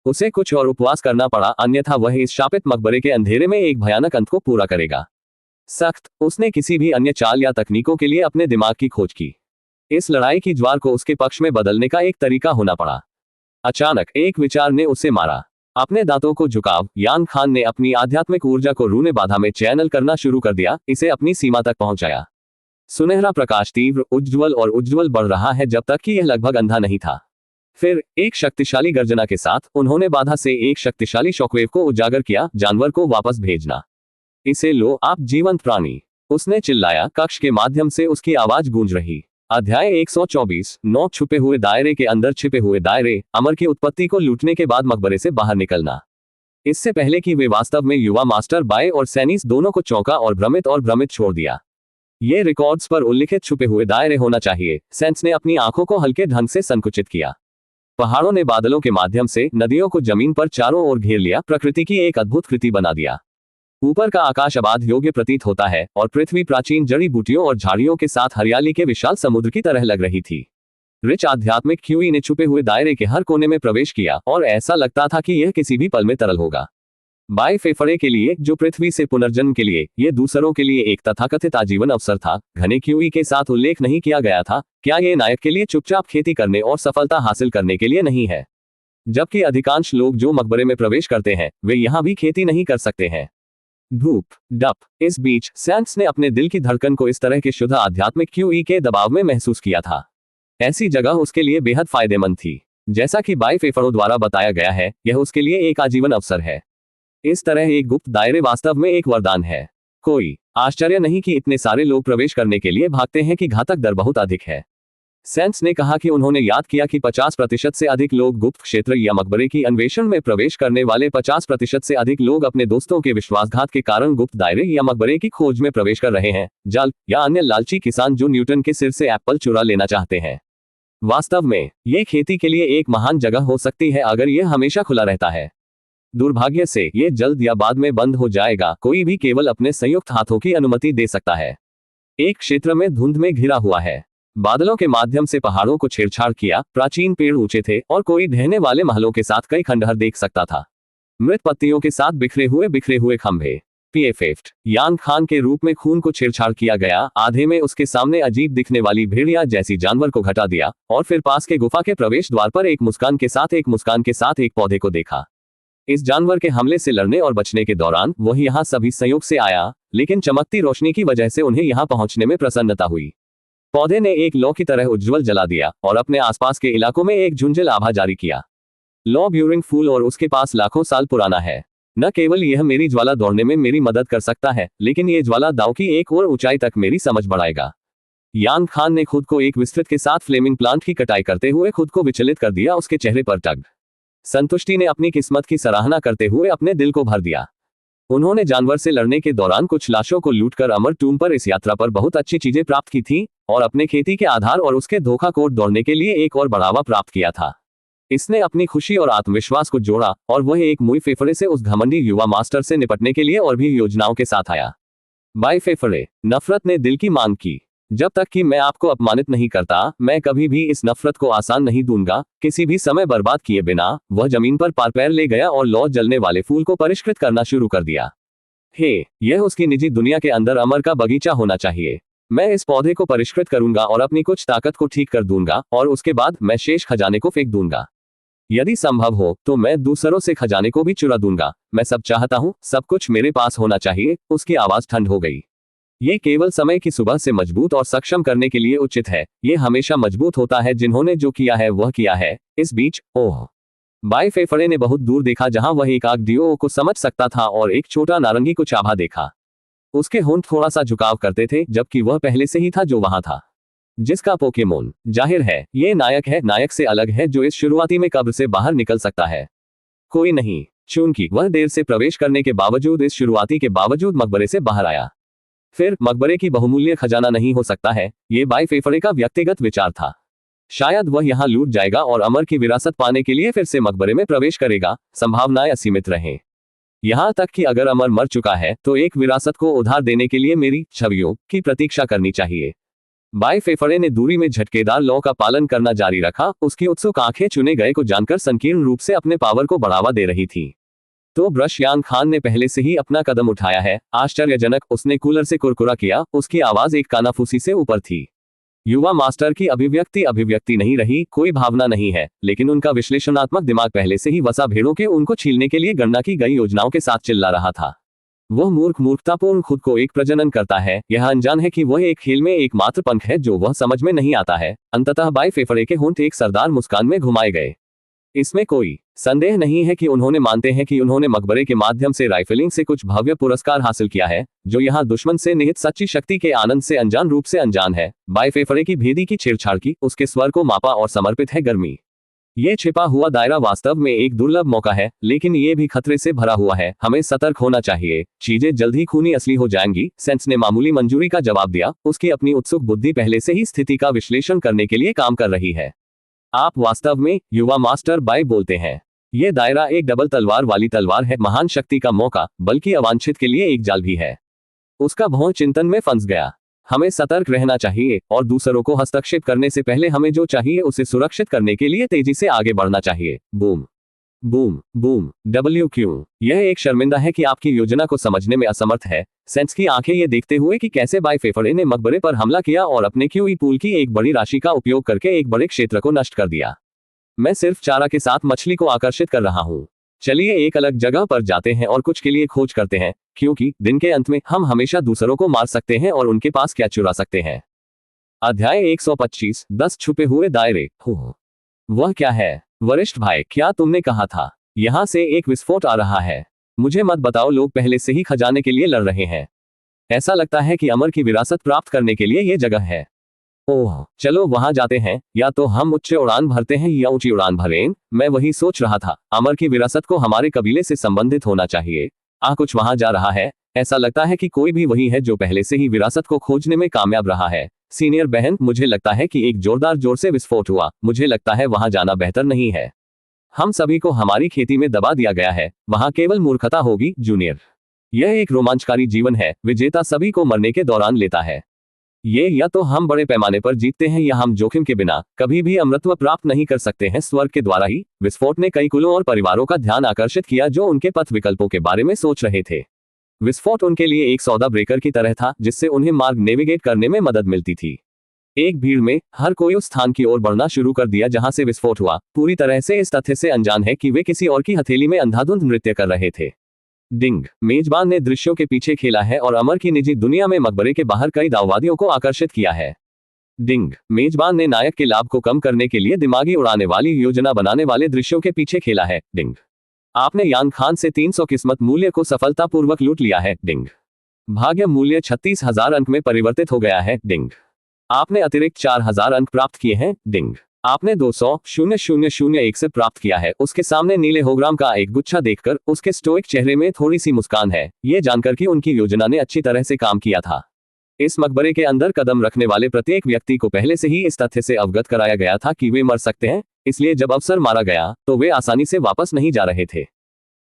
उसे कुछ और उपवास करना पड़ा, अन्यथा वह इस शापित मकबरे के अंधेरे में एक भयानक अंत को पूरा करेगा। सख्त, उसने किसी भी अन्य चाल या तकनीकों के लिए अपने दिमाग की खोज की। इस लड़ाई की ज्वार को उसके पक्ष में बदलने का एक तरीका होना पड़ा। अचानक एक विचार ने उसे मारा। अपने दांतों को झुकाव, यान खान ने अपनी आध्यात्मिक ऊर्जा को रूने बाधा में चैनल करना शुरू कर दिया, इसे अपनी सीमा तक पहुंचाया। सुनहरा प्रकाश तीव्र, उज्ज्वल बढ़ रहा है जब तक कि यह लगभग अंधा नहीं था। फिर एक शक्तिशाली गर्जना के साथ उन्होंने बाधा से एक शक्तिशाली शॉकवेव को उजागर किया। जानवर को वापस भेजना। इसे लो, आप जीवंत प्राणी, उसने चिल्लाया। कक्ष के माध्यम से उसकी आवाज गूंज रही। अध्याय 124, 9 छुपे हुए दायरे के अंदर छिपे हुए दायरे। अमर की उत्पत्ति को लूटने के बाद मकबरे से बाहर निकलना। इससे पहले कि वे वास्तव में युवा मास्टर बाय और सैनिस दोनों को चौंका और भ्रमित छोड़ दिया। ये रिकॉर्ड्स पर उल्लिखित छुपे हुए दायरे होना चाहिए। सेंस ने अपनी आंखों को हल्के ढंग से संकुचित किया। पहाड़ों ने बादलों के माध्यम से नदियों को जमीन पर चारों ओर घेर लिया, प्रकृति की एक अद्भुत कृति बना दिया। ऊपर का आकाश आबाद योग्य प्रतीत होता है और पृथ्वी प्राचीन जड़ी बूटियों और झाड़ियों के साथ हरियाली के विशाल समुद्र की तरह लग रही थी। रिच आध्यात्मिक क्यूई ने छुपे हुए दायरे के हर कोने में प्रवेश किया और ऐसा लगता था कि यह किसी भी पल में तरल होगा। बाय फेफड़े के लिए, जो पृथ्वी से पुनर्जन्म के लिए, ये दूसरों के लिए एक तथाकथित आजीवन अवसर था। घने क्यूई के साथ उल्लेख नहीं किया गया था। क्या ये नायक के लिए चुपचाप खेती करने और सफलता हासिल करने के लिए नहीं है? जबकि अधिकांश लोग जो मकबरे में प्रवेश करते हैं वे यहां भी खेती नहीं कर सकते हैं। धूप डप। इस बीच सैंस ने अपने दिल की धड़कन को इस तरह के शुद्ध आध्यात्मिक क्यूई के दबाव में महसूस किया था। ऐसी जगह उसके लिए बेहद फायदेमंद थी। जैसा कि बाय फेफड़ों द्वारा बताया गया है, यह उसके लिए एक आजीवन अवसर है। इस तरह एक गुप्त दायरे वास्तव में एक वरदान है। कोई आश्चर्य नहीं कि इतने सारे लोग प्रवेश करने के लिए भागते हैं कि घातक दर बहुत अधिक है। सेंस ने कहा कि उन्होंने याद किया कि 50% से अधिक लोग गुप्त क्षेत्र या मकबरे की अन्वेषण में प्रवेश करने वाले 50% से अधिक लोग अपने दोस्तों के विश्वासघात के कारण गुप्त दायरे या मकबरे की खोज में प्रवेश कर रहे हैं। जल या अन्य लालची किसान जो न्यूटन के सिर से एप्पल चुरा लेना चाहते हैं। वास्तव में ये खेती के लिए एक महान जगह हो सकती है अगर यह हमेशा खुला रहता है। दुर्भाग्य से ये जल्द या बाद में बंद हो जाएगा। कोई भी केवल अपने संयुक्त हाथों की अनुमति दे सकता है। एक क्षेत्र में धुंध में घिरा हुआ है। बादलों के माध्यम से पहाड़ों को छेड़छाड़ किया। प्राचीन पेड़ ऊंचे थे और कोई ढहने वाले महलों के साथ कई खंडहर देख सकता था। मृत पत्तियों के साथ बिखरे हुए खंभे। पीएफएफ्ट यान खान के रूप में खून को छेड़छाड़ किया गया। आधे में उसके सामने अजीब दिखने वाली भेड़िया जैसी जानवर को घटा दिया और फिर पास के गुफा के प्रवेश द्वार पर एक मुस्कान के साथ एक पौधे को देखा। इस जानवर के हमले से लड़ने और बचने के दौरान वह यहाँ सभी संयोग से आया, लेकिन चमकती रोशनी की वजह से उन्हें यहाँ पहुंचने में प्रसन्नता हुई। पौधे ने एक लौ की तरह उज्ज्वल जला दिया और अपने आसपास के इलाकों में एक झुंझल आभा जारी किया। लौ ब्यूरिंग फूल और उसके पास लाखों साल पुराना है। न केवल यह मेरी ज्वाला दौड़ने में मेरी मदद कर सकता है, लेकिन ये ज्वाला दाव की एक और ऊंचाई तक मेरी समझ बढ़ाएगा। यान खान ने खुद को एक विस्तृत के साथ फ्लेमिंग प्लांट की कटाई करते हुए खुद को विचलित कर दिया। उसके चेहरे पर टग संतुष्टि ने अपनी किस्मत की सराहना करते हुए अपने दिल को भर दिया। उन्होंने जानवर से लड़ने के दौरान कुछ लाशों को लूटकर अमर टूम पर इस यात्रा पर बहुत अच्छी चीजें प्राप्त की थी और अपने खेती के आधार और उसके धोखा कोट दौड़ने के लिए एक और बढ़ावा प्राप्त किया था। इसने अपनी खुशी और आत्मविश्वास को जोड़ा और वह एक मुई फेफड़े से उस घमंडी युवा मास्टर से निपटने के लिए और भी योजनाओं के साथ आया। बाई फेफड़े नफरत ने दिल की मांग की, जब तक कि मैं आपको अपमानित नहीं करता, मैं कभी भी इस नफरत को आसान नहीं दूंगा। किसी भी समय बर्बाद किए बिना वह जमीन पर पैर ले गया और लौ जलने वाले फूल को परिष्कृत करना शुरू कर दिया। यह उसकी निजी दुनिया के अंदर अमर का बगीचा होना चाहिए। मैं इस पौधे को परिष्कृत करूंगा और अपनी कुछ ताकत को ठीक कर दूंगा और उसके बाद मैं शेष खजाने को फेंक दूंगा। यदि संभव हो तो मैं दूसरों से खजाने को भी चुरा दूंगा। मैं सब चाहता हूं, सब कुछ मेरे पास होना चाहिए। उसकी आवाज ठंड हो गई। ये केवल समय की सुबह से मजबूत और सक्षम करने के लिए उचित है। ये हमेशा मजबूत होता है जिन्होंने जो किया है वह किया है। इस बीच ओह, बाई फेफड़े ने बहुत दूर देखा जहां वह एक आगडियो को समझ सकता था और एक छोटा नारंगी को चाभा देखा। उसके होंठ थोड़ा सा झुकाव करते थे, जबकि वह पहले से ही था जो वहां था। जिसका पोकेमोन जाहिर है ये नायक है, नायक से अलग है जो इस शुरुआती में कब्र से बाहर निकल सकता है। कोई नहीं, चूंकि वह देर से प्रवेश करने के बावजूद इस शुरुआती के बावजूद मकबरे से बाहर आया। फिर मकबरे की बहुमूल्य खजाना नहीं हो सकता है, ये बाई फेफड़े का व्यक्तिगत विचार था। शायद वह यहाँ लूट जाएगा और अमर की विरासत पाने के लिए फिर से मकबरे में प्रवेश करेगा। संभावनाएं असीमित रहें। यहाँ तक कि अगर अमर मर चुका है तो एक विरासत को उधार देने के लिए मेरी छवियों की प्रतीक्षा करनी चाहिए। बाई फेफड़े ने दूरी में झटकेदार लौ का पालन करना जारी रखा। उसकी उत्सुक आंखें चुने गए को जानकर संकीर्ण रूप से अपने पावर को बढ़ावा दे रही थी। तो ब्रश यान खान ने पहले से ही अपना कदम उठाया है। आश्चर्यजनक, उसने कूलर से कुरकुरा किया। उसकी आवाज एक कानाफूसी से ऊपर थी। युवा मास्टर की अभिव्यक्ति नहीं रही, कोई भावना नहीं है, लेकिन उनका विश्लेषणात्मक दिमाग पहले से ही वसा भेड़ों के उनको छीलने के लिए गणना की गई योजनाओं के साथ चिल्ला रहा था। वह मूर्खतापूर्ण खुद को एक प्रजनन करता है। यह अनजान है कि वह एक खेल में एकमात्र पंख है जो वह समझ में नहीं आता है। अंततः बाई फेफड़े के होंठ एक सरदार मुस्कान में घुमाए गए। इसमें कोई संदेह नहीं है कि उन्होंने मानते हैं कि उन्होंने मकबरे के माध्यम से राइफलिंग से कुछ भव्य पुरस्कार हासिल किया है, जो यहाँ दुश्मन से निहित सच्ची शक्ति के आनंद से अनजान रूप से अनजान है। बाई फेफड़े की भेदी की छेड़छाड़ की, उसके स्वर को मापा और समर्पित है गर्मी। ये छिपा हुआ दायरा वास्तव में एक दुर्लभ मौका है, लेकिन ये भी खतरे से भरा हुआ है। हमें सतर्क होना चाहिए, चीजें जल्द ही खूनी असली हो जाएंगी। सेंस ने मामूली मंजूरी का जवाब दिया। उसकी अपनी उत्सुक बुद्धि पहले से ही स्थिति का विश्लेषण करने के लिए काम कर रही है। आप वास्तव में युवा मास्टर बाई बोलते हैं। ये दायरा एक डबल तलवार वाली तलवार है, महान शक्ति का मौका, बल्कि अवांछित के लिए एक जाल भी है। उसका भौं चिंतन में फंस गया। हमें सतर्क रहना चाहिए और दूसरों को हस्तक्षेप करने से पहले हमें जो चाहिए उसे सुरक्षित करने के लिए तेजी से आगे बढ़ना चाहिए। Boom boom boom. WQ यह एक शर्मिंदा है कि आपकी योजना को समझने में असमर्थ है। सेंस की आंखें ये देखते हुए कि कैसे बाई फेफड़े ने मकबरे पर हमला किया और अपने QE पूल की एक बड़ी राशि का उपयोग करके एक बड़े क्षेत्र को नष्ट कर दिया। मैं सिर्फ चारा के साथ मछली को आकर्षित कर रहा हूँ। चलिए एक अलग जगह पर जाते हैं और कुछ के लिए खोज करते हैं, क्योंकि दिन के अंत में हम हमेशा दूसरों को मार सकते हैं और उनके पास क्या चुरा सकते हैं। अध्याय 125 10 छुपे हुए दायरे। वह क्या है? वरिष्ठ भाई, क्या तुमने कहा था? यहाँ से एक विस्फोट आ रहा है। मुझे मत बताओ, लोग पहले से ही खजाने के लिए लड़ रहे हैं। ऐसा लगता है कि अमर की विरासत प्राप्त करने के लिए ये जगह है। ओह, चलो वहां जाते हैं। या तो हम उच्च उड़ान भरते हैं या ऊंची उड़ान भरें। मैं वही सोच रहा था। अमर की विरासत को हमारे कबीले से संबंधित होना चाहिए। कुछ वहां जा रहा है। ऐसा लगता है कि कोई भी वही है जो पहले से ही विरासत को खोजने में कामयाब रहा है। सीनियर बहन, मुझे लगता है कि एक जोरदार जोर से विस्फोट हुआ। मुझे लगता है वहां जाना बेहतर नहीं है। हम सभी को हमारी खेती में दबा दिया गया है। वहां केवल मूर्खता होगी। जूनियर, यह एक रोमांचकारी जीवन है। विजेता सभी को मरने के दौरान लेता है। ये या तो हम बड़े पैमाने पर जीतते हैं या हम जोखिम के बिना कभी भी अमृतत्व प्राप्त नहीं कर सकते हैं। स्वर्ग के द्वारा ही विस्फोट ने कई कुलों और परिवारों का ध्यान आकर्षित किया जो उनके पथ विकल्पों के बारे में सोच रहे थे। विस्फोट उनके लिए एक सौदा ब्रेकर की तरह था जिससे उन्हें मार्ग नेविगेट करने में मदद मिलती थी। एक भीड़ में हर कोई उस स्थान की ओर बढ़ना शुरू कर दिया जहां से विस्फोट हुआ, पूरी तरह से इस तथ्य से अनजान है कि वे किसी और की हथेली में अंधाधुंध नृत्य कर रहे थे। डिंग। मेजबान ने दृश्यों के पीछे खेला है और अमर की निजी दुनिया में मकबरे के बाहर कई दाववादियों को आकर्षित किया है। डिंग। मेजबान ने नायक के लाभ को कम करने के लिए दिमागी उड़ाने वाली योजना बनाने वाले दृश्यों के पीछे खेला है। डिंग। आपने यान खान से 300 किस्मत मूल्य को सफलतापूर्वक लूट लिया है। डिंग। भाग्य मूल्य 36,000 अंक में परिवर्तित हो गया है। डिंग। आपने अतिरिक्त 4,000 अंक प्राप्त किए हैं। डिंग। आपने 200,001 से प्राप्त किया है। उसके सामने नीले होग्राम का एक गुच्छा देखकर उसके स्टोइक चेहरे में थोड़ी सी मुस्कान है, यह जानकर कि उनकी योजना ने अच्छी तरह से काम किया था। इस मकबरे के अंदर कदम रखने वाले प्रत्येक व्यक्ति को पहले से ही इस तथ्य से अवगत कराया गया था कि वे मर सकते हैं, इसलिए जब अवसर मारा गया तो वे आसानी से वापस नहीं जा रहे थे।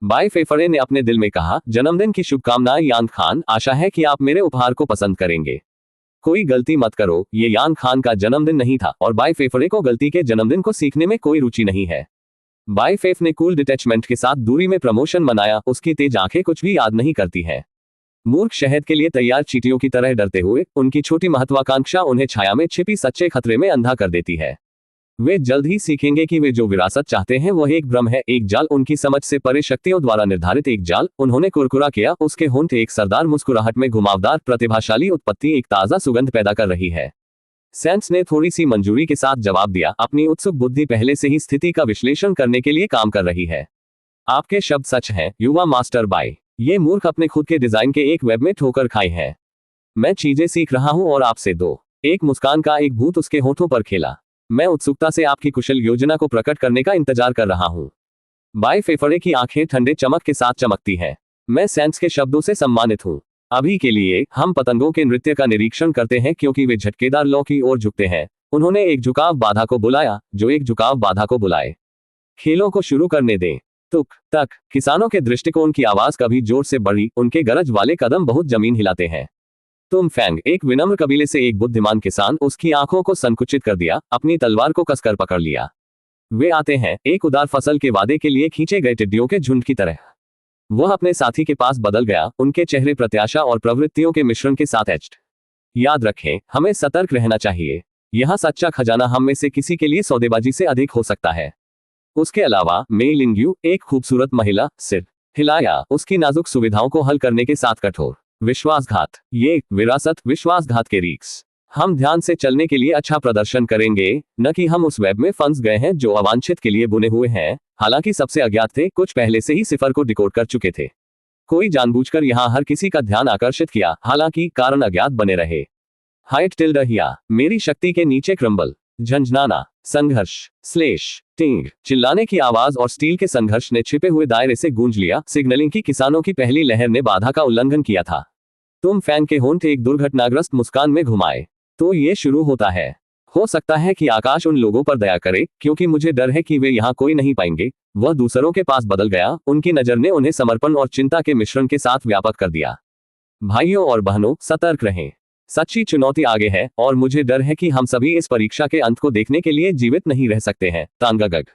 बाई फेफरे ने अपने दिल में कहा, जन्मदिन की शुभकामनाएं यान खान, आशा है कि आप मेरे उपहार को पसंद करेंगे। कोई गलती मत करो, ये यान खान का जन्मदिन नहीं था और बाई फेफरे को गलती के जन्मदिन को सीखने में कोई रुचि नहीं है। बाई फेफ ने कूल डिटैचमेंट के साथ दूरी में प्रमोशन मनाया, उसकी तेज आंखें कुछ भी याद नहीं करती हैं। मूर्ख शहद के लिए तैयार चींटियों की तरह डरते हुए उनकी छोटी महत्वाकांक्षा उन्हें छाया में छिपी सच्चे खतरे में अंधा कर देती है। वे जल्द ही सीखेंगे कि वे जो विरासत चाहते हैं वह एक भ्रम है, एक जाल, उनकी समझ से परे शक्तियों द्वारा निर्धारित एक जाल। उन्होंने कुरकुरा किया, उसके होंठ एक सरदार मुस्कुराहट में घुमावदार प्रतिभाशाली उत्पत्ति एक ताजा सुगंध पैदा कर रही है। सैंड्स ने थोड़ी सी मंजूरी के साथ जवाब दिया, अपनी उत्सुक बुद्धि पहले से ही स्थिति का विश्लेषण करने के लिए काम कर रही है। आपके शब्द सच हैं, युवा मास्टर बाई। ये मूर्ख अपने खुद के डिजाइन के एक वेब में ठोकर खाए हैं। मैं चीजें सीख रहा हूं और आपसे दो। एक मुस्कान का एक भूत उसके होठों पर खेला। मैं उत्सुकता से आपकी कुशल योजना को प्रकट करने का इंतजार कर रहा हूं। बाई फेफड़े की आंखें ठंडे चमक के साथ चमकती हैं। मैं सैंड्स के शब्दों से सम्मानित हूं। अभी के लिए हम पतंगों के नृत्य का निरीक्षण करते हैं क्योंकि वे झटकेदार लौ की ओर झुकते हैं। उन्होंने एक झुकाव बाधा को बुलाया, जो एक झुकाव बाधा को बुलाए। खेलों को शुरू करने दें। तुक तक। किसानों के दृष्टिकोण की आवाज कभी जोर से बढ़ी, उनके गरज वाले कदम बहुत जमीन हिलाते हैं। तुम फैंग, एक विनम्र कबीले से एक बुद्धिमान किसान, उसकी आंखों को संकुचित कर दिया, अपनी तलवार को कसकर पकड़ लिया। वे आते हैं, एक उदार फसल के वादे के लिए खींचे गए टिड्डियों के झुंड की तरह। वह अपने साथी के पास बदल गया, उनके चेहरे प्रत्याशा और प्रवृत्तियों के मिश्रण के साथ एच्ड। याद रखें, हमें सतर्क रहना चाहिए। यह सच्चा खजाना हम में से किसी के लिए सौदेबाजी से अधिक हो सकता है। उसके अलावा मेई लिंग्यू, एक खूबसूरत महिला, सिर हिलाया, उसकी नाजुक सुविधाओं को हल करने के साथ कठोर विश्वासघात। ये विरासत विश्वासघात के रीक्स। हम ध्यान से चलने के लिए अच्छा प्रदर्शन करेंगे, न कि हम उस वेब में फंस गए हैं जो अवांछित के लिए बुने हुए हैं। हालांकि सबसे अज्ञात थे, कुछ पहले से ही सिफर को डिकोड कर चुके थे। कोई जानबूझकर यहां हर किसी का ध्यान आकर्षित किया, हालांकि कारण अज्ञात बने रहे। हाइट टिल्ड हिया, मेरी शक्ति के नीचे क्रम्बल। झंझनाना, संघर्ष, स्लेश, टिंग, चिल्लाने की आवाज और स्टील के संघर्ष ने छिपे हुए दायरे से गूंज लिया। सिग्नलिंग की किसानों की पहली लहर ने बाधा का उल्लंघन किया था। तुम फैंग के होंठ एक दुर्घटनाग्रस्त मुस्कान में घुमाए। तो ये शुरू होता है। हो सकता है कि आकाश उन लोगों पर दया करे, क्योंकि मुझे डर है कि वे यहाँ कोई नहीं पाएंगे। वह दूसरों के पास बदल गया, उनकी नजर ने उन्हें समर्पण और चिंता के मिश्रण के साथ व्यापक कर दिया। भाइयों और बहनों, सतर्क रहें। सच्ची चुनौती आगे है और मुझे डर है कि हम सभी इस परीक्षा के अंत को देखने के लिए जीवित नहीं रह सकते हैं। तांगागग,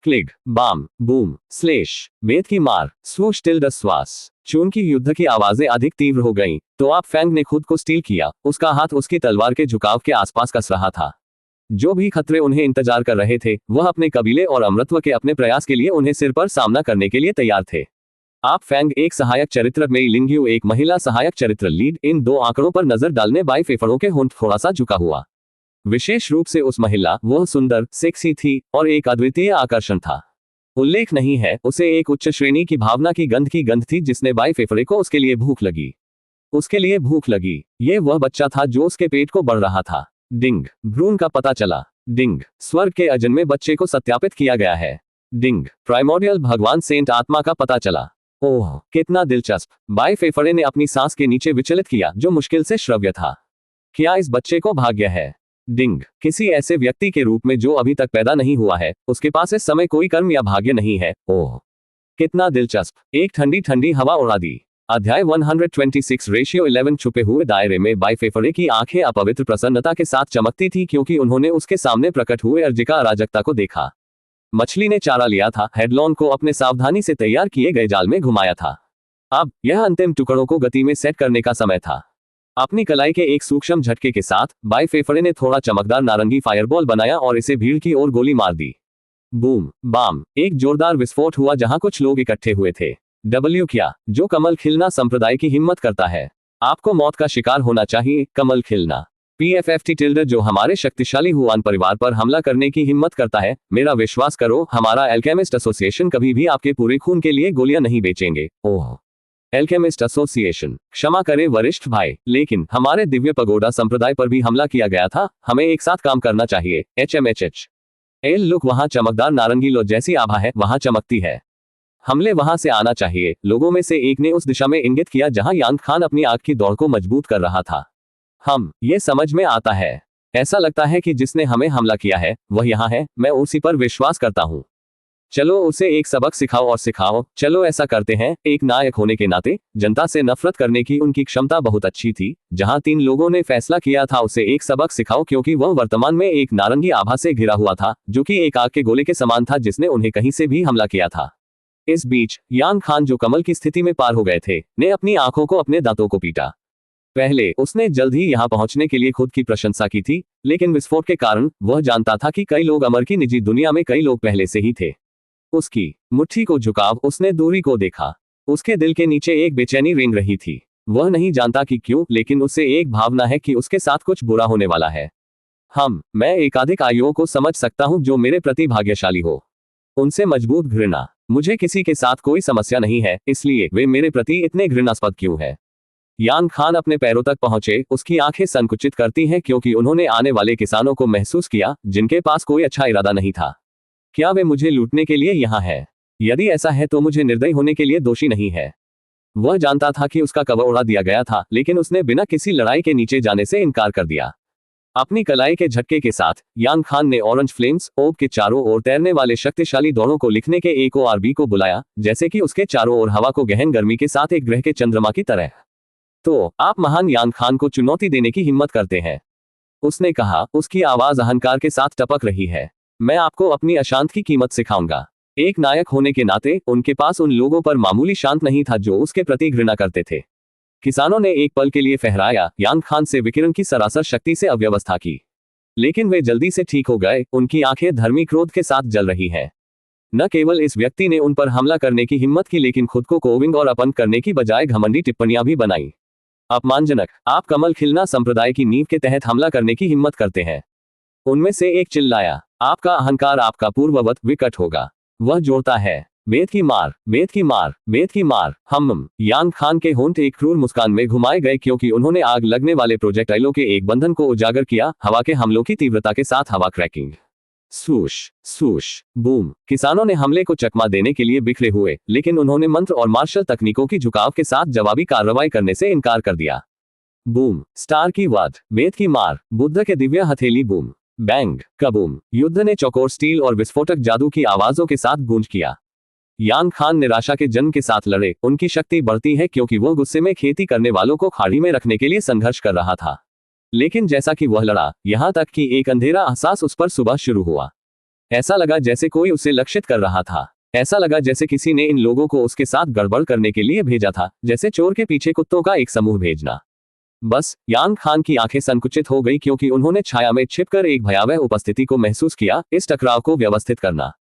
क्लिग, बाम, बूम, स्लेश, वेद की मार, स्वूश टिल्ड श्वास। चून की युद्ध की आवाजें अधिक तीव्र हो गईं, तो आप फैंग ने खुद को स्टील किया। उसका हाथ उसकी तलवार के झुकाव के आसपास कस रहा था। जो भी खतरे उन्हें इंतजार कर रहे थे, वह अपने कबीले और अमृतत्व के अपने प्रयास के लिए उन्हें सिर पर सामना करने के लिए तैयार थे। आप फैंग एक सहायक चरित्र, मेई लिंग्यू एक महिला सहायक चरित्र लीड। इन दो आंकड़ों पर नजर डालने बाई फेफड़ों के होंठ थोड़ा सा झुका हुआ। विशेष रूप से उस महिला, वह सुंदर, सेक्सी थी और एक अद्वितीय आकर्षण था। उल्लेख नहीं है, उसे एक उच्च श्रेणी की भावना की गंध थी जिसने बाई फेफड़े को उसके लिए भूख लगी। उसके लिए भूख लगी। ये वह बच्चा था जो उसके पेट को बढ़ रहा था। डिंग, भ्रूण का पता चला। डिंग, स्वर्ग के अजन्मे बच्चे को सत्यापित किया गया है। डिंग, प्राइमोर्डियल भगवान सेंट आत्मा का पता चला। ओह, कितना दिलचस्प। बाई फेफड़े ने अपनी सांस के नीचे विचलित किया, जो मुश्किल से श्रव्य था। क्या इस बच्चे को भाग्य है? डिंग, किसी ऐसे व्यक्ति के रूप में जो अभी तक पैदा नहीं हुआ है, उसके पास इस समय कोई कर्म या भाग्य नहीं है। ओह, कितना दिलचस्प। एक ठंडी ठंडी हवा उड़ा दी। अध्याय 126 रेशियो 11। छुपे हुए दायरे में बाई फेफड़े की आंखें अपवित्र प्रसन्नता के साथ चमकती थी, क्योंकि उन्होंने उसके सामने प्रकट हुए अर्जिका अराजकता को देखा। मछली ने चारा लिया था, हेडलॉन को अपने सावधानी से तैयार किए गए जाल में घुमाया था। अब यह अंतिम टुकड़ों को गति में सेट करने का समय था। अपनी कलाई के एक सूक्ष्म झटके के साथ बाई फेफड़े ने थोड़ा चमकदार नारंगी फायरबॉल बनाया और इसे भीड़ की ओर गोली मार दी। बूम बाम, एक जोरदार विस्फोट हुआ जहां कुछ लोग इकट्ठे हुए थे। डब्ल्यू क्या, जो कमल खिलना संप्रदाय की हिम्मत करता है। आपको मौत का शिकार होना चाहिए, कमल खिलना। PFFT टिल्डर, जो हमारे शक्तिशाली हुआन परिवार पर हमला करने की हिम्मत करता है। मेरा विश्वास करो, हमारा एल्केमिस्ट एसोसिएशन कभी भी आपके पूरे खून के लिए गोलियां नहीं बेचेंगे। ओह, एल्केमिस्ट एसोसिएशन, क्षमा करें वरिष्ठ भाई, लेकिन हमारे दिव्य पगोडा संप्रदाय पर भी हमला किया गया था। हमें एक साथ काम करना चाहिए। HMHH एल लुक, वहां चमकदार नारंगी लो जैसी आभा है, वहां चमकती है। हमले वहां से आना चाहिए। लोगों में से एक ने उस दिशा में इंगित किया जहां यान खान अपनी आग की दौड़ को मजबूत कर रहा था। ये समझ में आता है। ऐसा लगता है कि जिसने हमें हमला किया है वह यहाँ है। मैं उसी पर विश्वास करता हूँ। चलो उसे एक सबक सिखाओ और सिखाओ। चलो ऐसा करते हैं। एक नायक होने के नाते जनता से नफरत करने की उनकी क्षमता बहुत अच्छी थी। जहां 3 लोगों ने फैसला किया था उसे एक सबक सिखाओ, क्योंकि वह वर्तमान में एक नारंगी आभा से घिरा हुआ था, जो कि एक आग के गोले के समान था जिसने उन्हें कहीं से भी हमला किया था। इस बीच यान खान, जो कमल की स्थिति में पार हो गए थे, ने अपनी आंखों को अपने दांतों को पीटा। पहले उसने जल्द ही यहां पहुंचने के लिए खुद की प्रशंसा की थी, लेकिन विस्फोट के कारण वह जानता था कि कई लोग अमर की निजी दुनिया में कई लोग पहले से ही थे। उसकी मुट्ठी को झुकाव, उसने दूरी को देखा। उसके दिल के नीचे एक बेचैनी रेंग रही थी। वह नहीं जानता कि क्यों, लेकिन उसे एक भावना है कि उसके साथ कुछ बुरा होने वाला है। मैं एकाधिक आयुओं को समझ सकता हूं जो मेरे प्रति भाग्यशाली हो। उनसे मजबूत घृणा। मुझे किसी के साथ कोई समस्या नहीं है, इसलिए वे मेरे प्रति इतने घृणास्पद क्यों है। यान खान अपने पैरों तक पहुंचे। उसकी आंखें संकुचित करती हैं क्योंकि उन्होंने आने वाले किसानों को महसूस किया जिनके पास कोई अच्छा इरादा नहीं था। क्या वे मुझे लूटने के लिए यहाँ है? यदि ऐसा है तो मुझे निर्दयी होने के लिए दोषी नहीं है। वह जानता था कि उसका कवर उड़ा दिया गया था, लेकिन उसने बिना किसी लड़ाई के नीचे जाने से इनकार कर दिया। अपनी कलाई के झटके के साथ यान खान ने ऑरेंज फ्लेम्स ओब के चारों ओर तैरने वाले शक्तिशाली दौड़ों को लिखने के एक ORB को बुलाया, जैसे कि उसके चारों ओर हवा को गहन गर्मी के साथ एक ग्रह के चंद्रमा की तरह। तो आप महान यान खान को चुनौती देने की हिम्मत करते हैं, उसने कहा। उसकी आवाज अहंकार के साथ टपक रही है। मैं आपको अपनी अशांत की कीमत सिखाऊंगा। एक नायक होने के नाते उनके पास उन लोगों पर मामूली शांत नहीं था जो उसके प्रति घृणा करते थे। किसानों ने एक पल के लिए फहराया। यान खान से विकिरण की सरासर शक्ति से अव्यवस्था की, लेकिन वे जल्दी से ठीक हो गए। उनकी आंखें धर्मी क्रोध के साथ जल रही हैं। न केवल इस व्यक्ति ने उन पर हमला करने की हिम्मत की, लेकिन खुद को कोविंग और अपन करने की बजाय घमंडी टिप्पणियां भी बनाई। अपमानजनक। आप कमल खिलना संप्रदाय की नींव के तहत हमला करने की हिम्मत करते हैं। उनमें से एक चिल्लाया। आपका अहंकार आपका पूर्ववत विकट होगा। वह जोड़ता है। वेद की मार, वेद की मार, वेद की मार। यान खान के होंठ एक क्रूर मुस्कान में घुमाए गए क्योंकि उन्होंने आग लगने वाले प्रोजेक्टाइलों के एक बंधन को उजागर किया। हवा के हमलों की तीव्रता के साथ हवा क्रैकिंग। सूश सूश बूम। किसानों ने हमले को चकमा देने के लिए बिखरे हुए, लेकिन उन्होंने मंत्र और मार्शल तकनीकों की झुकाव के साथ जवाबी कार्रवाई करने से इनकार कर दिया। बूम। स्टार की वाद, वेद की मार, बुद्ध के दिव्य हथेली। Boom bang kaboom. युद्ध ने चौकोर स्टील और विस्फोटक जादू की आवाजों के साथ गूंज किया। यान खान निराशा के जन्म के साथ लड़े। उनकी शक्ति बढ़ती है क्योंकि वह गुस्से में खेती करने वालों को खाड़ी में रखने के लिए संघर्ष कर रहा था। लेकिन जैसा कि वह लड़ा, यहां तक कि एक अंधेरा एहसास उस पर सुबह शुरू हुआ। ऐसा लगा जैसे कोई उसे लक्षित कर रहा था। ऐसा लगा जैसे किसी ने इन लोगों को उसके साथ गड़बड़ करने के लिए भेजा था, जैसे चोर के पीछे कुत्तों का एक समूह भेजना। बस यान खान की आंखें संकुचित हो गई क्योंकि उन्होंने छाया में छिपकर एक भयावह उपस्थिति को महसूस किया। इस टकराव को व्यवस्थित करना,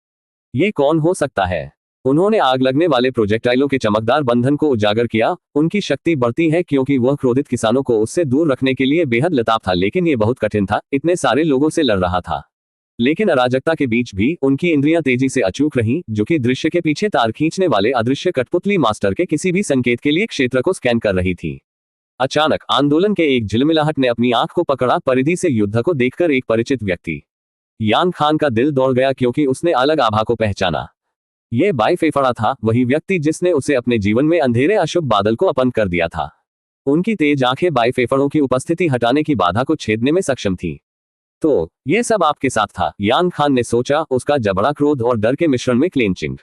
ये कौन हो सकता है? उन्होंने आग लगने वाले प्रोजेक्टाइलों के चमकदार बंधन को उजागर किया। उनकी शक्ति बढ़ती है क्योंकि वह क्रोधित किसानों को उससे दूर रखने के लिए बेहद लताफ था, लेकिन यह बहुत कठिन था। इतने सारे लोगों से लड़ रहा था, लेकिन अराजकता के बीच भी उनकी इंद्रियां तेजी से अचूक रहीं, जो कि दृश्य के पीछे तार खींचने वाले अदृश्य कठपुतली मास्टर के किसी भी संकेत के लिए क्षेत्र को स्कैन कर रही थी। अचानक आंदोलन के एक झिलमिलाहट ने अपनी आंख को पकड़ा। परिधि से युद्ध को देखकर एक परिचित व्यक्ति। यान खान का दिल दौड़ गया क्योंकि उसने अलग आभा को पहचाना। यह बाई फेफड़ा था, वही व्यक्ति जिसने उसे अपने जीवन में अंधेरे अशुभ बादल को अपन कर दिया था। उनकी तेज आंखें बाई फेफड़ों की उपस्थिति हटाने की बाधा को छेदने में सक्षम थी। तो ये सब आपके साथ था, यान खान ने सोचा, उसका जबड़ा क्रोध और डर के मिश्रण में क्लेंचिंग।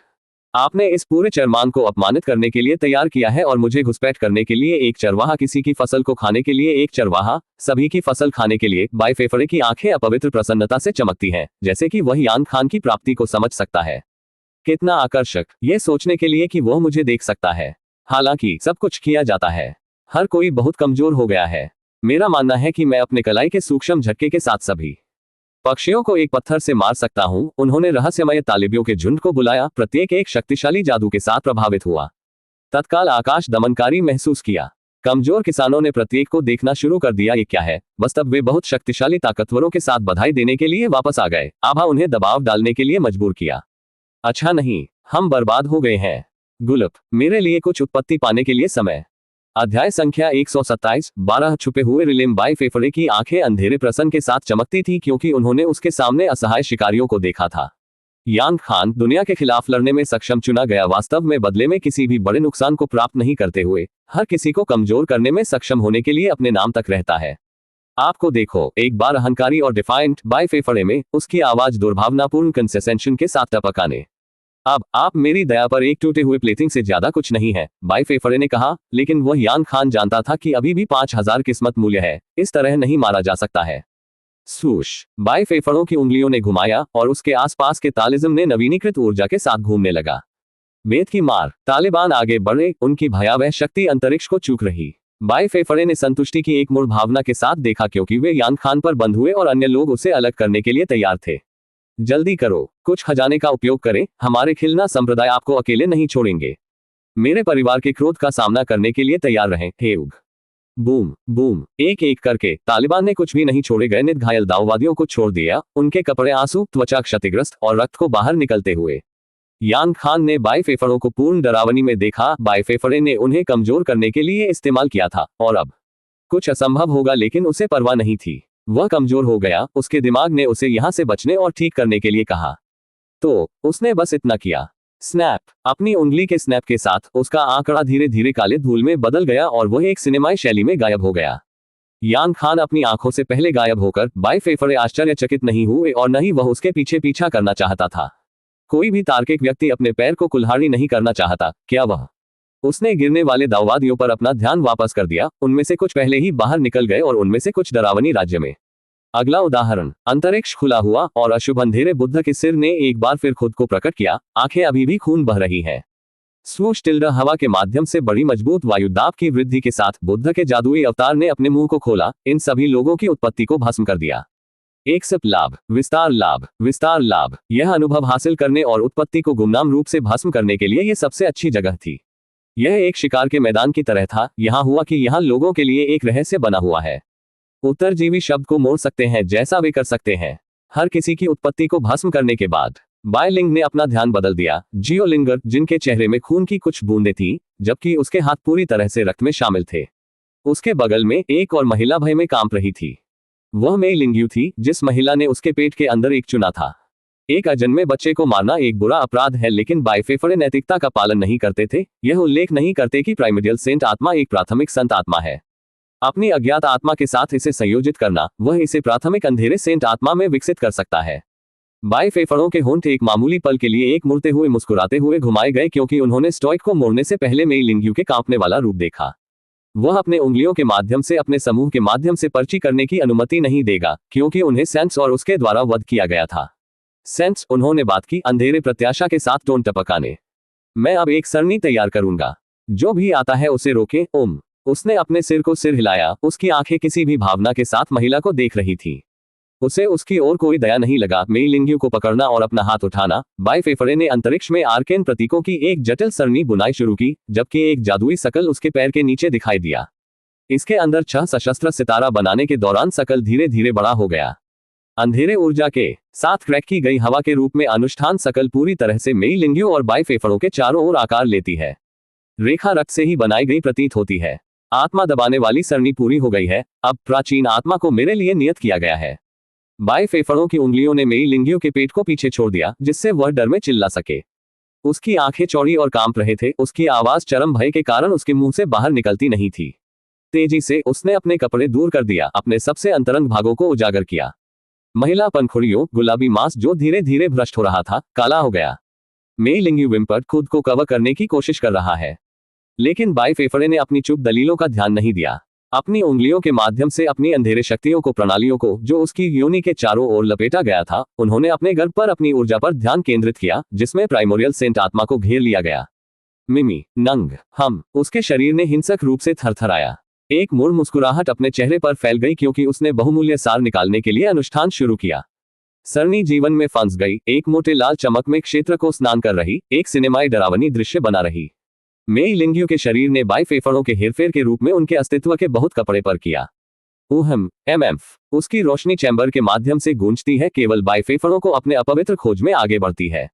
आपने इस पूरे चरमान को अपमानित करने के लिए तैयार किया है और मुझे घुसपैठ करने के लिए एक चरवाहा, किसी की फसल को खाने के लिए एक चरवाहा, सभी की फसल खाने के लिए। बाई फेफड़े की आंखें अपवित्र प्रसन्नता से चमकती हैं, जैसे कि वह यान खान की प्राप्ति को समझ सकता है। कितना आकर्षक, यह सोचने के लिए कि वह मुझे देख सकता है। हालांकि सब कुछ किया जाता है। हर कोई बहुत कमजोर हो गया है। मेरा मानना है कि मैं अपने कलाई के सूक्ष्म झटके के साथ सभी पक्षियों को एक पत्थर से मार सकता हूं। उन्होंने रहस्यमय तालिबियों के झुंड को बुलाया, प्रत्येक एक शक्तिशाली जादू के साथ प्रभावित हुआ। तत्काल आकाश दमनकारी महसूस किया। कमजोर किसानों ने प्रत्येक को देखना शुरू कर दिया, ये क्या है। बस तब वे बहुत शक्तिशाली ताकतवरों के साथ बधाई देने के लिए वापस आ गए। आभा उन्हें दबाव डालने के लिए मजबूर किया। अच्छा नहीं, हम बर्बाद हो गए हैं। गुल्प, मेरे लिए कुछ उत्पत्ति पाने के लिए समय। अध्याय संख्या 127। 12 छुपे हुए रिलेम बाई फेफड़े की आंखें अंधेरे प्रसन्न के साथ चमकती थी क्योंकि उन्होंने उसके सामने असहाय शिकारियों को देखा था। यांग खान दुनिया के खिलाफ लड़ने में सक्षम चुना गया, वास्तव में बदले में किसी भी बड़े नुकसान को प्राप्त नहीं करते हुए हर किसी को कमजोर करने में सक्षम होने के लिए अपने नाम तक रहता है। आपको देखो, एक बार अहंकारी और डिफाइंट बाई फेफड़े में उसकी आवाज दुर्भावनापूर्ण कंसेशन के साथ टपकाने। अब आप मेरी दया पर एक टूटे हुए प्लेटिंग से ज्यादा कुछ नहीं है, बाई फेफड़े ने कहा। लेकिन वह यांग खान जानता था कि अभी भी 5000 किस्मत मूल्य है। इस तरह नहीं मारा जा सकता है। सूश, बाई फेफड़ों की उंगलियों ने घुमाया और उसके आसपास के तालिज्म ने नवीनीकृत ऊर्जा के साथ घूमने लगा। वेद की मार। तालिबान आगे बढ़े, उनकी भयावह शक्ति अंतरिक्ष को चूक रही। बाई फेफड़े ने संतुष्टि की एक मूल भावना के साथ देखा क्योंकि वे यांग खान पर बंद हुए और अन्य लोग उसे अलग करने के लिए तैयार थे। जल्दी करो, कुछ खजाने का उपयोग करें, हमारे खिलना संप्रदाय आपको अकेले नहीं छोड़ेंगे। मेरे परिवार के क्रोध का सामना करने के लिए तैयार रहें। हेउग। बूम बूम, एक एक करके तालिबान ने कुछ भी नहीं छोड़े गए नित घायल दाऊवादियों को छोड़ दिया, उनके कपड़े आंसू, त्वचा क्षतिग्रस्त और रक्त को बाहर निकलते हुए। यांग खान ने बाई फेफड़ों को पूर्ण डरावनी में देखा। बाई फेफड़े ने उन्हें कमजोर करने के लिए इस्तेमाल किया था और अब कुछ असंभव होगा, लेकिन उसे परवाह नहीं थी। वह कमजोर हो गया। उसके दिमाग ने उसे यहां से बचने और ठीक करने के लिए कहा, तो उसने बस इतना किया। स्नैप। अपनी उंगली के स्नैप के साथ उसका आंकड़ा धीरे धीरे काले धूल में बदल गया और वह एक सिनेमाई शैली में गायब हो गया। यांग खान अपनी आंखों से पहले गायब होकर बाई फेफड़े आश्चर्यचकित नहीं हुए और न ही वह उसके पीछे पीछा करना चाहता था। कोई भी तार्किक व्यक्ति अपने पैर को कुल्हाड़ी नहीं करना चाहता, क्या वह? उसने गिरने वाले दाऊवादियों पर अपना ध्यान वापस कर दिया। उनमें से कुछ पहले ही बाहर निकल गए और उनमें से कुछ डरावनी राज्य में। अगला उदाहरण। अंतरिक्ष खुला हुआ और अशुभ अंधेरे बुद्ध के सिर ने एक बार फिर खुद को प्रकट किया। आंखें अभी भी खून बह रही हैं। स्वूश टिल्ड हवा के माध्यम से बड़ी मजबूत वायुदाब की वृद्धि के साथ बुद्ध के जादुई अवतार ने अपने मुंह को खोला। इन सभी लोगों की उत्पत्ति को भस्म कर दिया। एक सिप लाभ, विस्तार लाभ, विस्तार लाभ। यह अनुभव हासिल करने और उत्पत्ति को गुमनाम रूप से भस्म करने के लिए यह सबसे अच्छी जगह थी। यह एक शिकार के मैदान की तरह था। यहां हुआ कि यहां लोगों के लिए एक रहस्य बना हुआ है। उत्तरजीवी शब्द को मोड़ सकते हैं जैसा वे कर सकते हैं। हर किसी की उत्पत्ति को भस्म करने के बाद बायलिंग ने अपना ध्यान बदल दिया। जियोलिंगर, जिनके चेहरे में खून की कुछ बूंदें थीं, जबकि उसके हाथ पूरी तरह से रक्त में शामिल थे। उसके बगल में एक और महिला भय में कांप रही थी। वह मेई लिंग्यू थी, जिस महिला ने उसके पेट के अंदर एक चुना था। एक अजन्मे बच्चे को मारना एक बुरा अपराध है, लेकिन बाई फेफड़े नैतिकता का पालन नहीं करते थे। यह उल्लेख नहीं करते कि प्राइमर्डियल सेंट आत्मा एक प्राथमिक संत आत्मा है। अपनी अज्ञात आत्मा के साथ इसे संयोजित करना, वह इसे प्राथमिक अंधेरे सेंट आत्मा में विकसित कर सकता है। बाई फेफड़ों के होंठ एक मामूली पल के लिए एक मुड़ते हुए मुस्कुराते हुए घुमाए गए क्योंकि उन्होंने स्टोइक को मोड़ने से पहले मेई लिंग्यू के कांपने वाला रूप देखा। वह अपने उंगलियों के माध्यम से अपने समूह के माध्यम से पर्ची करने की अनुमति नहीं देगा क्योंकि उन्हें सेंस और उसके द्वारा वध किया गया था। सेंस, उन्होंने बात की, अंधेरे प्रत्याशा के साथ टोन टपकाने। मैं अब एक सरनी तैयार करूंगा। जो भी आता है उसे रोके। ओम। उसने अपने सिर को सिर हिलाया। उसकी आंखें किसी भी भावना के साथ महिला को देख रही थी। उसे उसकी ओर कोई दया नहीं लगा। मेई लिंग्यू को पकड़ना और अपना हाथ उठाना। बाई फेफड़े ने अंतरिक्ष में आर्केन प्रतीकों की एक जटिल सरणी बुनाई शुरू की, जबकि एक जादुई शकल उसके पैर के नीचे दिखाई दिया। इसके अंदर 6 सशस्त्र सितारा बनाने के दौरान शकल धीरे धीरे बड़ा हो गया। अंधेरे ऊर्जा के साथ क्रैक की गई हवा के रूप में अनुष्ठान शकल पूरी तरह से मेई लिंग्यू और बाई फेफड़ों के चारों ओर आकार लेती है। रेखा रक्त से ही बनाई गई प्रतीत होती है। आत्मा दबाने वाली सरणी पूरी हो गई है। अब प्राचीन आत्मा को मेरे लिए नियत किया गया है। बाई फेफड़ों की उंगलियों ने मेई लिंग्यू के पेट को पीछे छोड़ दिया, जिससे वह डर में चिल्ला सके। उसकी आंखें चौड़ी और कांप रहे थे। उसकी आवाज चरम भय के कारण उसके मुंह से बाहर निकलती नहीं थी। तेजी से उसने अपने कपड़े दूर कर दिया, अपने सबसे अंतरंग भागों को उजागर किया। महिला पंखुड़ियों, गुलाबी मांस जो धीरे धीरे भ्रष्ट हो रहा था, काला हो गया। मेई लिंग्यू विम्पट खुद को कवर करने की कोशिश कर रहा है, लेकिन बाई फेफड़े ने अपनी चुप दलीलों का ध्यान नहीं दिया। अपनी उंगलियों के माध्यम से अपनी अंधेरे शक्तियों को, प्रणालियों को जो उसकी योनि के चारों ओर लपेटा गया था, उन्होंने अपने गर्भ पर अपनी ऊर्जा पर ध्यान केंद्रित किया, जिसमें प्राइमोरियल सेंट आत्मा को घेर लिया गया। मिमी, नंग, हम। उसके शरीर ने हिंसक रूप से थरथराया। एक मुड़ मुस्कुराहट अपने चेहरे पर फैल गई क्योंकि उसने बहुमूल्य सार निकालने के लिए अनुष्ठान शुरू किया। सरनी जीवन में फंस गई, एक मोटे लाल चमक में क्षेत्र को स्नान कर रही, एक सिनेमाई डरावनी दृश्य बना रही। मेई लिंग्यू के शरीर ने बाई फेफड़ों के हेरफेर के रूप में उनके अस्तित्व के बहुत कपड़े पर किया। ऊहम, एमएफ। उसकी रोशनी चैम्बर के माध्यम से गूंजती है, केवल बाई फेफड़ों को अपने अपवित्र खोज में आगे बढ़ती है।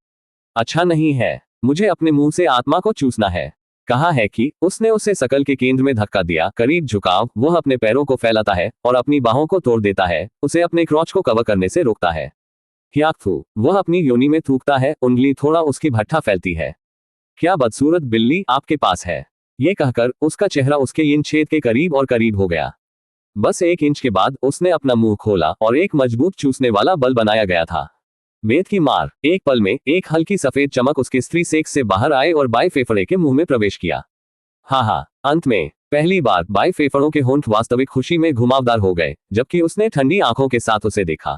अच्छा नहीं है, मुझे अपने मुंह से आत्मा को चूसना है। कहा है कि उसने उसे सकल के केंद्र में धक्का दिया, करीब झुकाव। वह अपने पैरों को फैलाता है और अपनी बाहों को तोड़ देता है, उसे अपने क्रॉच को कवर करने से रोकता है। ह्याकथू, वह अपनी योनि में थूकता है, उंगली थोड़ा उसकी भट्ठा फैलती है। क्या बदसूरत बिल्ली आपके पास है? ये कहकर उसका चेहरा उसके इन छेद के करीब और करीब हो गया। बस 1 इंच के बाद उसने अपना मुंह खोला और एक मजबूत चूसने वाला बल बनाया गया था। वेद की मार, एक पल में एक हल्की सफेद चमक उसके स्त्री सेक्स से बाहर आए और बाई फेफड़े के मुंह में प्रवेश किया। हाँ, अंत में पहली बार बाई फेफड़ों के होंठ वास्तविक खुशी में घुमावदार हो गए, जबकि उसने ठंडी आंखों के साथ उसे देखा।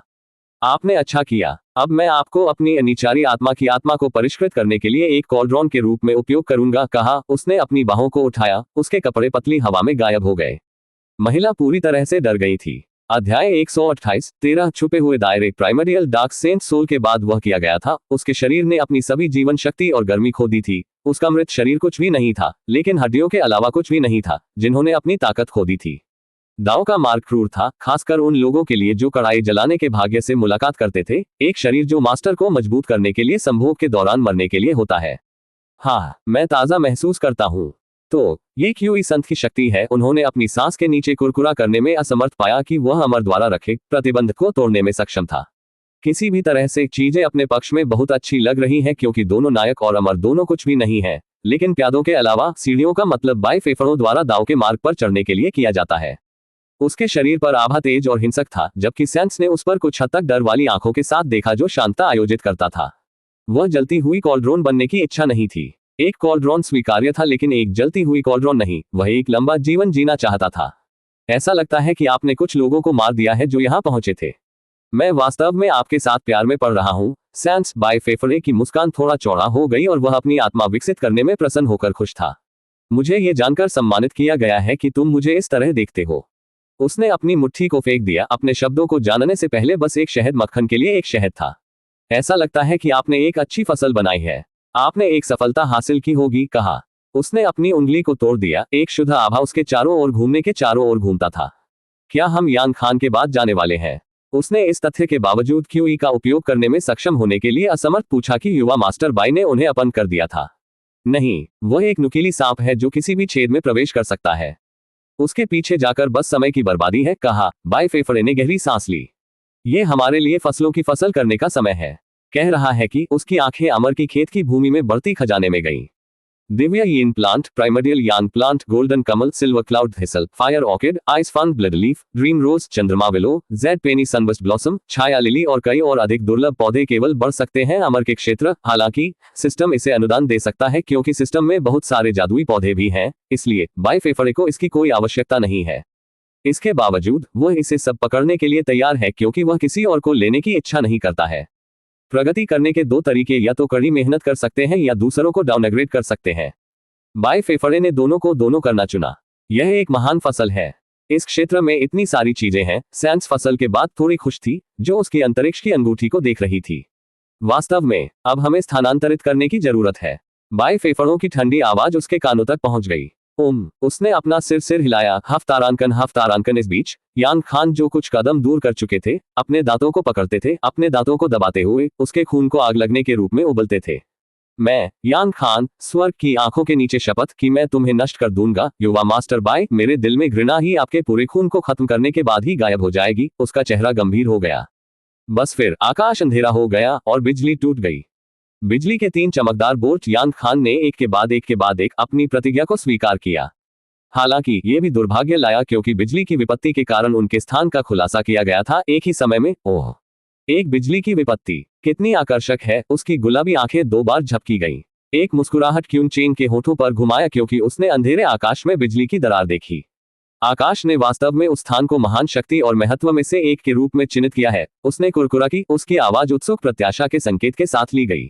आपने अच्छा किया। अब मैं आपको अपनी अनिचारी आत्मा की आत्मा को परिष्कृत करने के लिए एक कॉल्ड्रॉन के रूप में उपयोग करूंगा, कहा। उसने अपनी बाहों को उठाया, उसके कपड़े पतली हवा में गायब हो गए। महिला पूरी तरह से डर गई थी। अध्याय 128, 13 छुपे हुए दायरे। प्राइमरियल डार्क सेंट सोल के बाद वह किया गया था। उसके शरीर ने अपनी सभी जीवन शक्ति और गर्मी खो दी थी। उसका मृत शरीर कुछ भी नहीं था, लेकिन हड्डियों के अलावा कुछ भी नहीं था, जिन्होंने अपनी ताकत खो दी थी। दाव का मार्ग क्रूर था, खासकर उन लोगों के लिए जो कड़ाई जलाने के भाग्य से मुलाकात करते थे। एक शरीर जो मास्टर को मजबूत करने के लिए संभोग के दौरान मरने के लिए होता है। हाँ, मैं ताजा महसूस करता हूँ। तो ये क्यों इस संत की शक्ति है? उन्होंने अपनी सांस के नीचे कुरकुरा करने में असमर्थ पाया कि वह अमर द्वारा रखे प्रतिबंध को तोड़ने में सक्षम था। किसी भी तरह से चीजें अपने पक्ष में बहुत अच्छी लग रही हैं, क्योंकि दोनों नायक और अमर दोनों कुछ भी नहीं है, लेकिन प्यादों के अलावा सीढ़ियों का मतलब बाई फेफड़ों द्वारा दाव के मार्ग पर चढ़ने के लिए किया जाता है। उसके शरीर पर आभा तेज और हिंसक था, जबकि सैंस ने उस पर कुछ हद तक डर वाली आंखों के साथ देखा जो शांतता आयोजित करता था। वह जलती हुई कॉल्ड्रोन बनने की इच्छा नहीं थी। एक कॉल्ड्रोन स्वीकार्य था, लेकिन एक जलती हुई कॉल्ड्रोन नहीं। वह एक लंबा जीवन जीना चाहता था। ऐसा लगता है कि आपने कुछ लोगों को मार दिया है जो यहाँ पहुंचे थे। मैं वास्तव में आपके साथ प्यार में पड़ रहा हूँ। सैंस बाई फेफड़े की मुस्कान थोड़ा चौड़ा हो गई और वह अपनी आत्मा विकसित करने में प्रसन्न होकर खुश था। मुझे ये जानकर सम्मानित किया गया है कि तुम मुझे इस तरह देखते हो। उसने अपनी मुट्ठी को फेंक दिया। अपने शब्दों को जानने से पहले बस एक शहद मक्खन के लिए एक शहद था। ऐसा लगता है कि आपने एक अच्छी फसल बनाई है। आपने एक सफलता हासिल की होगी, कहा। उसने अपनी उंगली को तोड़ दिया। एक शुद्ध आभा उसके चारों ओर घूमने के चारों ओर घूमता था। क्या हम यान खान के बाद जाने वाले हैं? उसने इस तथ्य के बावजूद क्यूई का उपयोग करने में सक्षम होने के लिए असमर्थ पूछा कि युवा मास्टर बाई ने उन्हें अपन कर दिया था। नहीं, वह एक नुकीली सांप है जो किसी भी छेद में प्रवेश कर सकता है। उसके पीछे जाकर बस समय की बर्बादी है, कहा। बाई फेफड़े ने गहरी सांस ली। ये हमारे लिए फसलों की फसल करने का समय है। कह रहा है कि उसकी आंखें अमर की खेत की भूमि में बढ़ती खजाने में गईं। दिव्य यीन plant, primordial yang plant, golden कमल, silver cloud thistle, fire orchid, ice fern blood leaf, dream rose, चंद्रमा willow, jade peony sunburst blossom, छाया लिली और कई और अधिक दुर्लभ पौधे केवल बढ़ सकते हैं अमर के क्षेत्र। हालांकि सिस्टम इसे अनुदान दे सकता है, क्योंकि सिस्टम में बहुत सारे जादुई पौधे भी हैं, इसलिए बाई फेफड़े को इसकी कोई आवश्यकता नहीं है। इसके बावजूद वह इसे सब पकड़ने के लिए तैयार है, क्योंकि वह किसी और को लेने की इच्छा नहीं करता है। प्रगति करने के 2 तरीके, या तो कड़ी मेहनत कर सकते हैं या दूसरों को डाउनग्रेड कर सकते हैं। बाई फेफड़े ने दोनों को दोनों करना चुना। यह एक महान फसल है। इस क्षेत्र में इतनी सारी चीजें हैं। सैंस फसल के बाद थोड़ी खुश थी, जो उसकी अंतरिक्ष की अंगूठी को देख रही थी। वास्तव में अब हमें स्थानांतरित करने की जरूरत है। बाई फेफड़ों की ठंडी आवाज उसके कानों तक पहुंच गई। उसने अपना सिर हिलाया। हफ्तारानकन। इस बीच यान खान, जो कुछ कदम दूर कर चुके थे, अपने दांतों को पकड़ते थे, अपने दांतों को दबाते हुए उसके खून को आग लगने के रूप में उबलते थे। मैं, यान खान, स्वर्ग की आंखों के नीचे शपथ कि मैं तुम्हें नष्ट कर दूंगा, युवा मास्टर बाई। मेरे दिल में घृणा ही आपके पूरे खून को खत्म करने के बाद ही गायब हो जाएगी। उसका चेहरा गंभीर हो गया। बस फिर आकाश अंधेरा हो गया और बिजली टूट गई। बिजली के 3 चमकदार बोल्ट। यान खान ने एक के बाद एक अपनी प्रतिज्ञा को स्वीकार किया। हालांकि ये भी दुर्भाग्य लाया, क्योंकि बिजली की विपत्ति के कारण उनके स्थान का खुलासा किया गया था एक ही समय में। ओह, एक बिजली की विपत्ति कितनी आकर्षक है। उसकी गुलाबी आंखें 2 बार झपकी गईं। एक मुस्कुराहट क्यून चेन के होठों पर घुमाया, क्योंकि उसने अंधेरे आकाश में बिजली की दरार देखी। आकाश ने वास्तव में उस स्थान को महान शक्ति और महत्व में से एक के रूप में चिन्हित किया है। उसने कुरकुरा की। उसकी आवाज उत्सुक प्रत्याशा के संकेत के साथ ली गई।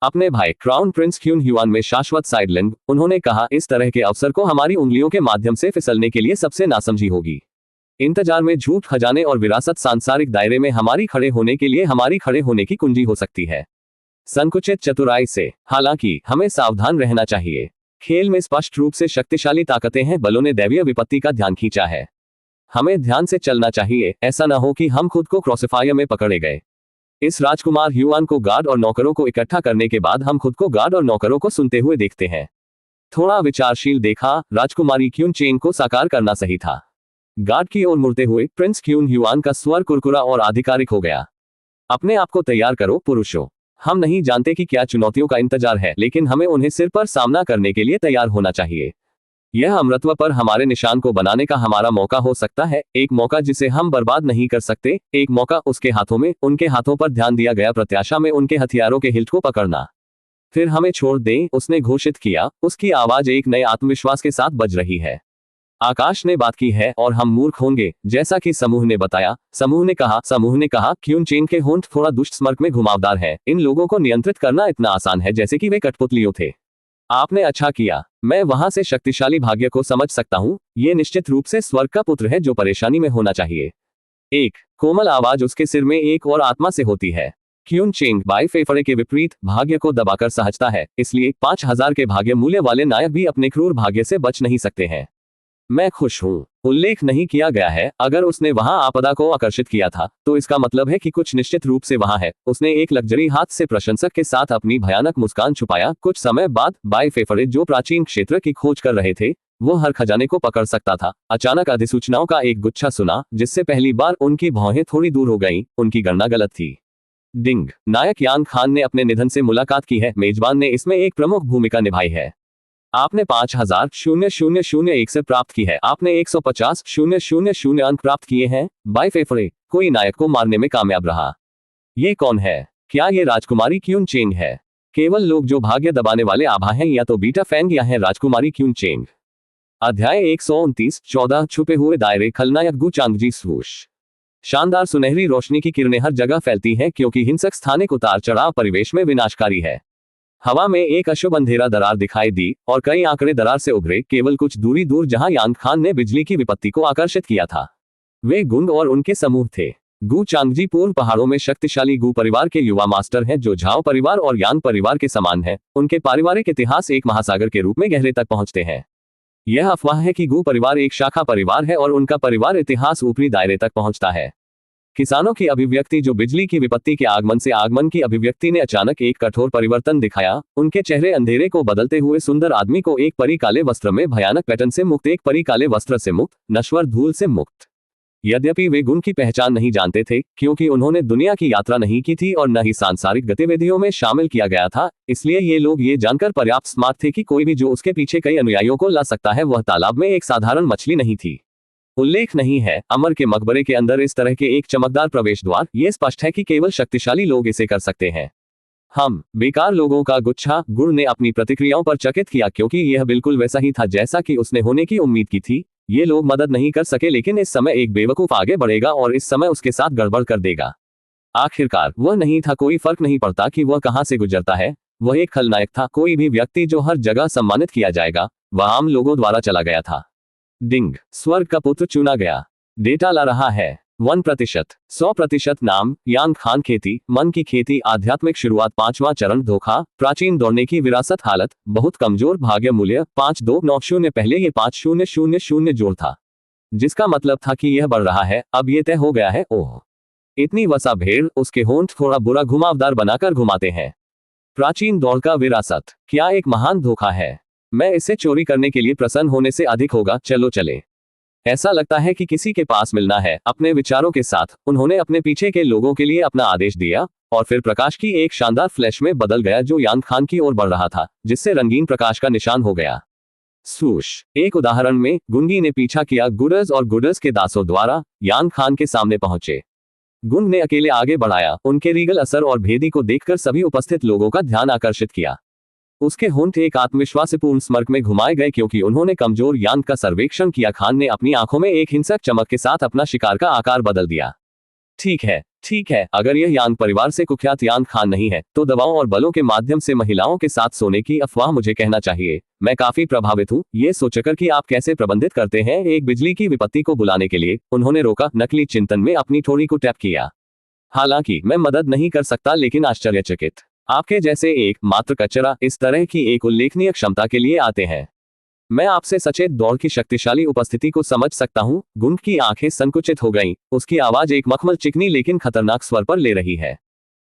अपने भाई क्राउन प्रिंस क्यून ह्युआन में शाश्वत साइडलैंड, उन्होंने कहा, इस तरह के अवसर को हमारी उंगलियों के माध्यम से फिसलने के लिए सबसे नासमझी होगी। इंतजार में झूठ, खजाने और विरासत सांसारिक दायरे में हमारी खड़े होने के लिए हमारी खड़े होने की कुंजी हो सकती है, संकुचित चतुराई से। हालांकि हमें सावधान रहना चाहिए। खेल में स्पष्ट रूप से शक्तिशाली ताकतें हैं, बलों ने दैवीय विपत्ति का ध्यान खींचा है। हमें ध्यान से चलना चाहिए, ऐसा न हो कि हम खुद को क्रॉसफायर में पकड़े गए। इस राजकुमार ह्युआन को गार्ड और नौकरों को इकट्ठा करने के बाद हम खुद को गार्ड और नौकरों को सुनते हुए देखते हैं। थोड़ा विचारशील देखा, राजकुमारी क्यून चेंग को साकार करना सही था। गार्ड की ओर मुड़ते हुए प्रिंस क्यून ह्युआन का स्वर कुरकुरा और आधिकारिक हो गया। अपने आप को तैयार करो पुरुषों। हम नहीं जानते कि क्या चुनौतियों का इंतजार है, लेकिन हमें उन्हें सिर पर सामना करने के लिए तैयार होना चाहिए। यह अमरत्व पर हमारे निशान को बनाने का हमारा मौका हो सकता है, एक मौका जिसे हम बर्बाद नहीं कर सकते, एक मौका उसके हाथों में, उनके हाथों पर ध्यान दिया गया प्रत्याशा में उनके हथियारों के हिल्ट को पकड़ना। फिर हमें छोड़ दें, उसने घोषित किया, उसकी आवाज एक नए आत्मविश्वास के साथ बज रही है। आकाश ने बात की है और हम मूर्ख होंगे, जैसा कि समूह ने बताया। समूह ने कहा, क्यून चेन के होंठ थोड़ा दुष्ट स्मर्क में घुमावदार है। इन लोगों को नियंत्रित करना इतना आसान है जैसे कि वे कठपुतलियों थे। आपने अच्छा किया। मैं वहां से शक्तिशाली भाग्य को समझ सकता हूं। ये निश्चित रूप से स्वर्ग का पुत्र है जो परेशानी में होना चाहिए। एक कोमल आवाज उसके सिर में एक और आत्मा से होती है। क्यून चेंग बाई फेफड़े के विपरीत भाग्य को दबाकर सहजता है, इसलिए 5000 के भाग्य मूल्य वाले नायक भी अपने क्रूर भाग्य से बच नहीं सकते हैं। मैं खुश हूं। उल्लेख नहीं किया गया है, अगर उसने वहां आपदा को आकर्षित किया था तो इसका मतलब है कि कुछ निश्चित रूप से वहां है। उसने एक लग्जरी हाथ से प्रशंसक के साथ अपनी भयानक मुस्कान छुपाया। कुछ समय बाद बाई फेफड़े जो प्राचीन क्षेत्र की खोज कर रहे थे, वो हर खजाने को पकड़ सकता था, अचानक अधिसूचनाओं का एक गुच्छा सुना, जिससे पहली बार उनकी भौहें थोड़ी दूर हो गईं। उनकी गणना गलत थी। डिंग। नायक यान खान ने अपने निधन से मुलाकात की है। मेजबान ने इसमें एक प्रमुख भूमिका निभाई है। आपने 5000,001 से प्राप्त की है। आपने 150,000 अंक प्राप्त किए हैं। बाई फेफड़े, कोई नायक को मारने में कामयाब रहा। ये कौन है? क्या ये राजकुमारी क्यून चेंग है? केवल लोग जो भाग्य दबाने वाले आभा हैं या तो बीटा फैंग या है राजकुमारी क्यून चेंग। अध्याय 129, 14 छुपे हुए दायरे। खलनायक गु चांगजी स्वूश। शानदार सुनहरी रोशनी की किरणें हर जगह फैलती हैं क्योंकि हिंसक स्थानिक उतार चढ़ाव परिवेश में विनाशकारी है। हवा में एक अशुभ अंधेरा दरार दिखाई दी और कई आंकड़े दरार से उभरे, केवल कुछ दूरी दूर जहां यान खान ने बिजली की विपत्ति को आकर्षित किया था। वे गुंड और उनके समूह थे। गु चांगजी पूर्व पहाड़ों में शक्तिशाली गु परिवार के युवा मास्टर हैं जो झाओ परिवार और यान परिवार के समान है। उनके पारिवारिक इतिहास एक महासागर के रूप में गहरे तक पहुंचते हैं। यह अफवाह है कि गु परिवार एक शाखा परिवार है और उनका परिवार इतिहास ऊपरी दायरे तक पहुंचता है। किसानों की अभिव्यक्ति जो बिजली की विपत्ति के आगमन से आगमन की अभिव्यक्ति ने अचानक एक कठोर परिवर्तन दिखाया। उनके चेहरे अंधेरे को बदलते हुए सुंदर आदमी को एक परी काले वस्त्र में भयानक पैटर्न से मुक्त, एक परी काले वस्त्र से मुक्त, नश्वर धूल से मुक्त। यद्यपि वे गुण की पहचान नहीं जानते थे क्योंकि उन्होंने दुनिया की यात्रा नहीं की थी और न ही सांसारिक गतिविधियों में शामिल किया गया था, इसलिए ये लोग ये जानकर पर्याप्त स्मार्ट थे कि कोई भी जो उसके पीछे कई अनुयायियों को ला सकता है वह तालाब में एक साधारण मछली नहीं थी। उल्लेख नहीं है अमर के मकबरे के अंदर इस तरह के एक चमकदार प्रवेश द्वार। ये स्पष्ट है कि केवल शक्तिशाली लोग इसे कर सकते हैं। हम बेकार लोगों का गुच्छा। गुड़ ने अपनी प्रतिक्रियाओं पर चकित किया क्योंकि यह बिल्कुल वैसा ही था जैसा कि उसने होने की उम्मीद की थी। ये लोग मदद नहीं कर सके, लेकिन इस समय एक बेवकूफ आगे बढ़ेगा और इस समय उसके साथ गड़बड़ कर देगा। आखिरकार वह नहीं था, कोई फर्क नहीं पड़ता कि वह कहां से गुजरता है। वह एक खलनायक था, कोई भी व्यक्ति जो हर जगह सम्मानित किया जाएगा वह आम लोगों द्वारा चला गया था। डिंग। स्वर्ग का पुत्र चुना गया। डेटा ला रहा है 1%, 100% नाम यान खान। खेती, मन की खेती, आध्यात्मिक शुरुआत, 5वां चरण धोखा, प्राचीन दौड़ने की विरासत, हालत बहुत कमजोर, भाग्य मूल्य 5290। पहले ये 5000 जोड़ था जिसका मतलब था कि यह बढ़ रहा है, अब ये तय हो गया है। ओह, इतनी वसा भेड़। उसके होंठ थोड़ा बुरा घुमावदार बनाकर घुमाते हैं। प्राचीन दौड़ का विरासत, क्या एक महान धोखा है। मैं इसे चोरी करने के लिए प्रसन्न होने से अधिक होगा। चलो चले। ऐसा लगता है कि किसी के पास मिलना है। अपने विचारों के साथ उन्होंने अपने पीछे के लोगों के लिए अपना आदेश दिया और फिर प्रकाश की एक शानदार फ्लैश में बदल गया जो यान खान की ओर बढ़ रहा था, जिससे रंगीन प्रकाश का निशान हो गया। स्वूश। एक उदाहरण में गुंगी ने पीछा किया। गुडर्स और गुडर्स के दासों द्वारा यान खान के सामने पहुंचे। गुंग ने अकेले आगे बढ़ाया। उनके रीगल असर और भेदी को देखकर सभी उपस्थित लोगों का ध्यान आकर्षित किया। उसके होंठ एक आत्मविश्वासपूर्ण स्मर्क में घुमाए गए क्योंकि उन्होंने कमजोर यान का सर्वेक्षण किया। खान ने अपनी आंखों में एक हिंसक चमक के साथ अपना शिकार का आकार बदल दिया। ठीक है, ठीक है, अगर यह यांग परिवार से कुख्यात यांग खान नहीं है तो दवाओं और बलों के माध्यम से महिलाओं के साथ सोने की अफवाह मुझे कहना चाहिए। मैं काफी प्रभावित हूँ ये सोचकर कि आप कैसे प्रबंधित करते हैं एक बिजली की विपत्ति को बुलाने के लिए। उन्होंने रोका, नकली चिंतन में अपनी ठोड़ी को टैप किया। हालांकि मैं मदद नहीं कर सकता, लेकिन आश्चर्यचकित आपके जैसे एक मात्र कचरा इस तरह की एक उल्लेखनीय क्षमता के लिए आते हैं। मैं आपसे सचेत दौड़ की शक्तिशाली उपस्थिति को समझ सकता हूँ। गुंड की आंखें संकुचित हो गईं, उसकी आवाज एक मखमल चिकनी लेकिन खतरनाक स्वर पर ले रही है।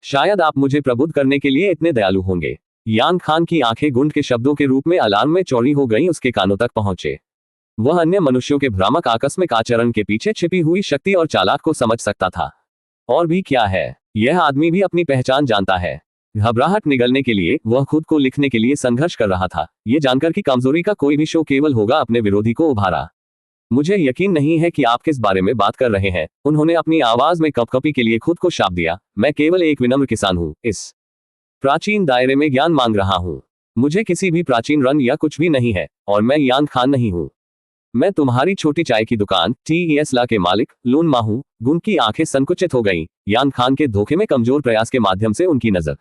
शायद आप मुझे प्रबुद्ध करने के लिए इतने दयालु होंगे। यांग खान की आंखें गुंड के शब्दों के रूप में अलार्म में चौड़ी हो गईं, उसके कानों तक पहुंचे। वह अन्य मनुष्यों के भ्रामक आकस्मिक आचरण के पीछे छिपी हुई शक्ति और चालाक को समझ सकता था। और भी क्या है, यह आदमी भी अपनी पहचान जानता है। घबराहट निगलने के लिए वह खुद को लिखने के लिए संघर्ष कर रहा था, ये जानकर कि कमजोरी का कोई भी शो केवल होगा अपने विरोधी को उभारा। मुझे यकीन नहीं है कि आप किस बारे में बात कर रहे हैं। उन्होंने अपनी आवाज में कपकपी के लिए खुद को शाप दिया। मैं केवल एक विनम्र किसान हूँ, इस प्राचीन दायरे में ज्ञान मांग रहा हूँ। मुझे किसी भी प्राचीन रन या कुछ भी नहीं है, और मैं यांग खान नहीं हूँ। मैं तुम्हारी छोटी चाय की दुकान टीएस ला के मालिक लून मा हूँ। गुंड की आंखें संकुचित हो गईं। यांग खान के धोखे में कमजोर प्रयास के माध्यम से उनकी नजर,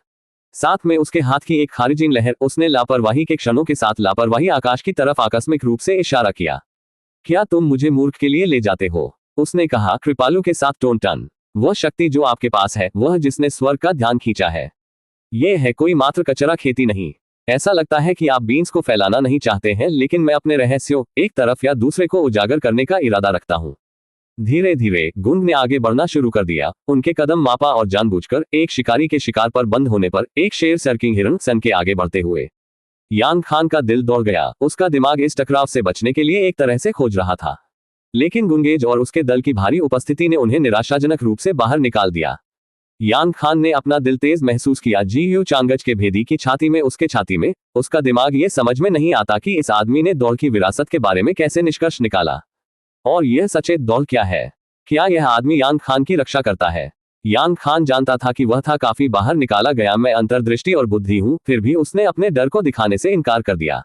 साथ में उसके हाथ की एक खारिजीन लहर, उसने लापरवाही के क्षणों के साथ लापरवाही आकाश की तरफ आकस्मिक रूप से इशारा किया। क्या तुम मुझे मूर्ख के लिए ले जाते हो? उसने कहा कृपालु के साथ टोन टन। वह शक्ति जो आपके पास है, वह जिसने स्वर्ग का ध्यान खींचा है, यह है कोई मात्र कचरा खेती नहीं। ऐसा लगता है कि आप बीन्स को फैलाना नहीं चाहते हैं, लेकिन मैं अपने रहस्यों एक तरफ या दूसरे को उजागर करने का इरादा रखता हूँ। धीरे धीरे गुंड ने आगे बढ़ना शुरू कर दिया। उनके कदम मापा और जानबूझकर एक शिकारी के शिकार पर बंद होने पर एक शेर सर्किंग हिरण सन के आगे बढ़ते हुए। यांग खान का दिल दौड़ गया। उसका दिमाग इस टकराव से बचने के लिए एक तरह से खोज रहा था, लेकिन गुंगेज और उसके दल की भारी उपस्थिति ने उन्हें निराशाजनक रूप से बाहर निकाल दिया। यांग खान ने अपना दिल तेज महसूस किया। जी यू चांगज के भेदी की छाती में, उसके छाती में। उसका दिमाग ये समझ में नहीं आता कि इस आदमी ने दौड़ की विरासत के बारे में कैसे निष्कर्ष निकाला। और यह सचेत दौड़ क्या है? क्या यह आदमी यांग खान की रक्षा करता है? यांग खान जानता था कि वह था काफी बाहर निकाला गया। मैं अंतर्दृष्टि और बुद्धि हूं, फिर भी उसने अपने डर को दिखाने से इनकार कर दिया।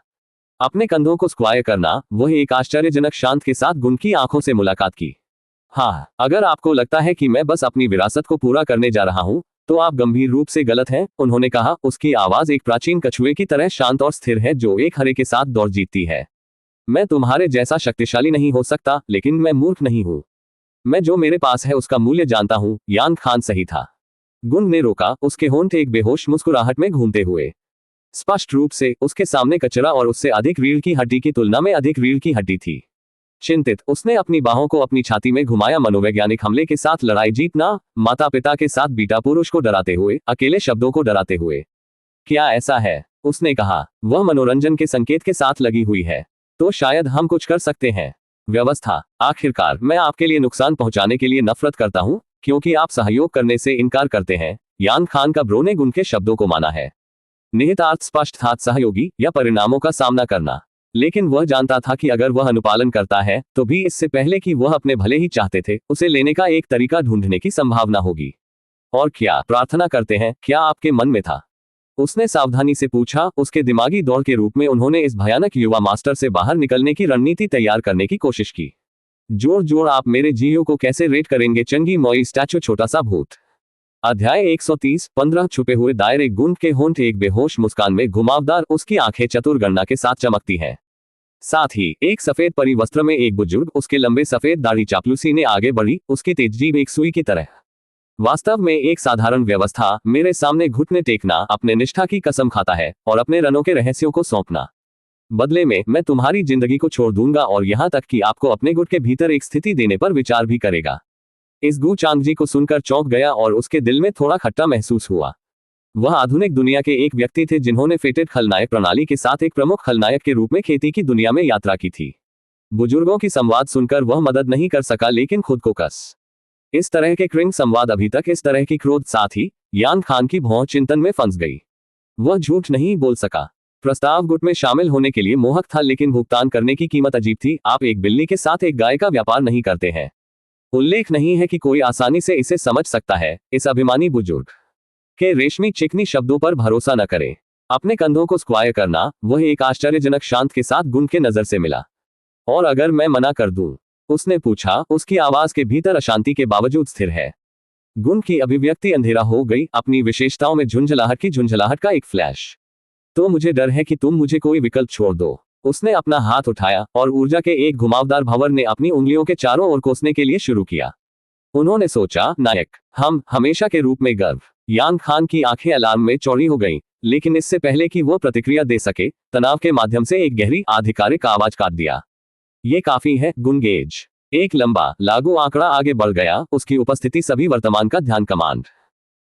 अपने कंधों को स्क्वायर करना। वह एक आश्चर्यजनक शांत के साथ गुंड की आंखों से मुलाकात की। हाँ, अगर आपको लगता है कि मैं बस अपनी विरासत को पूरा करने जा रहा हूं, तो आप गंभीर रूप से गलत हैं, उन्होंने कहा। उसकी आवाज एक प्राचीन कछुए की तरह शांत और स्थिर है जो एक हरे के साथ दौड़ जीतती है। मैं तुम्हारे जैसा शक्तिशाली नहीं हो सकता, लेकिन मैं मूर्ख नहीं हूं। मैं जो मेरे पास है उसका मूल्य जानता हूं। यांग खान सही था। गुंड ने रोका, उसके होंठ एक बेहोश मुस्कुराहट में घूमते हुए। स्पष्ट रूप से उसके सामने कचरा और उससे अधिक रीढ़ की हड्डी की तुलना में अधिक रीढ़ की हड्डी थी। चिंतित, उसने अपनी बाहों को अपनी छाती में घुमाया। मनोवैज्ञानिक हमले के साथ लड़ाई जीतना, माता पिता के साथ बीटा पुरुष को डराते हुए, अकेले शब्दों को डराते हुए। क्या ऐसा है? उसने कहा। वह मनोरंजन के संकेत के साथ लगी हुई है, तो शायद हम कुछ कर सकते हैं। व्यवस्था। आखिरकार मैं आपके लिए नुकसान पहुंचाने के लिए नफरत करता हूं, क्योंकि आप सहयोग करने से इनकार करते हैं। यांग खान का ब्रो ने गुंड के शब्दों को माना है। निहितार्थ स्पष्ट था, सहयोगी या परिणामों का सामना करना। लेकिन वह जानता था कि अगर वह अनुपालन करता है, तो भी इससे पहले कि वह अपने भले ही चाहते थे, उसे लेने का एक तरीका ढूंढने की संभावना होगी। और क्या प्रार्थना करते हैं? क्या आपके मन में था? उसने सावधानी से पूछा। उसके दिमागी दौड़ के रूप में उन्होंने इस भयानक युवा मास्टर से बाहर निकलने की रणनीति तैयार करने की कोशिश की। जोर आप मेरे जीओ को कैसे रेट करेंगे? चंगी मोई स्टैचू, छोटा सा भूत। अध्याय 130, 15 छुपे हुए दायरे। गुंड के होंठ एक बेहोश मुस्कान में घुमावदार, उसकी आंखें चतुर गणना के साथ चमकती हैं। साथ ही एक सफेद परी वस्त्र में एक बुजुर्ग, उसके लंबे सफेद दाढ़ी चापलूसी ने आगे बढ़ी, उसकी तेज जीभ एक सुई की तरह। वास्तव में एक साधारण व्यवस्था। मेरे सामने घुटने टेकना, अपने निष्ठा की कसम खाता है, और अपने रनों के रहस्यों को सौंपना। बदले में मैं तुम्हारी जिंदगी को छोड़ दूंगा, और यहां तक कि आपको अपने गुट के भीतर एक स्थिति देने पर विचार भी करेगा। इस गू चांगजी को सुनकर चौंक गया और उसके दिल में थोड़ा खट्टा महसूस हुआ। वह आधुनिक दुनिया के एक व्यक्ति थे जिन्होंने फेटेड खलनायक प्रणाली के साथ एक प्रमुख खलनायक के रूप में खेती की दुनिया में यात्रा की थी। बुजुर्गों की संवाद सुनकर वह मदद नहीं कर सका, लेकिन खुद को कस। इस तरह के क्रिंग संवाद अभी तक इस तरह की क्रोध साथ ही यांग खान की भौं चिंतन में फंस गई। वह झूठ नहीं बोल सका। प्रस्ताव गुट में शामिल होने के लिए मोहक था, लेकिन भुगतान करने की कीमत अजीब थी। आप एक बिल्ली के साथ एक गाय का व्यापार नहीं करते हैं। उल्लेख नहीं है कि कोई आसानी से इसे समझ सकता है। इस अभिमानी बुजुर्ग के रेशमी चिकनी शब्दों पर भरोसा न करें। अपने कंधों को स्क्वायर करना। वह एक आश्चर्यजनक शांत के साथ गुंड के नजर से मिला। और अगर मैं मना कर दूं? उसने पूछा। उसकी आवाज के भीतर अशांति के बावजूद स्थिर है। गुण की अभिव्यक्ति अंधेरा हो गई, अपनी विशेषताओं में झुंझलाहट की झुंझलाहट का एक फ्लैश। तो मुझे डर है कि तुम मुझे कोई विकल्प छोड़ दो। उसने अपना हाथ उठाया और ऊर्जा के एक घुमावदार भंवर ने अपनी उंगलियों के चारों ओर कोसने के लिए शुरू किया। उन्होंने सोचा, नायक, हम हमेशा के रूप में गर्व। यान खान की आंखें अलार्म में चौड़ी हो गईं, लेकिन इससे पहले कि वो प्रतिक्रिया दे सके, तनाव के माध्यम से एक गहरी आधिकारिक आवाज काट दिया। ये काफी है, गुनगेज। एक लंबा लागू आंकड़ा आगे बढ़ गया, उसकी उपस्थिति सभी वर्तमान का ध्यान कमांड।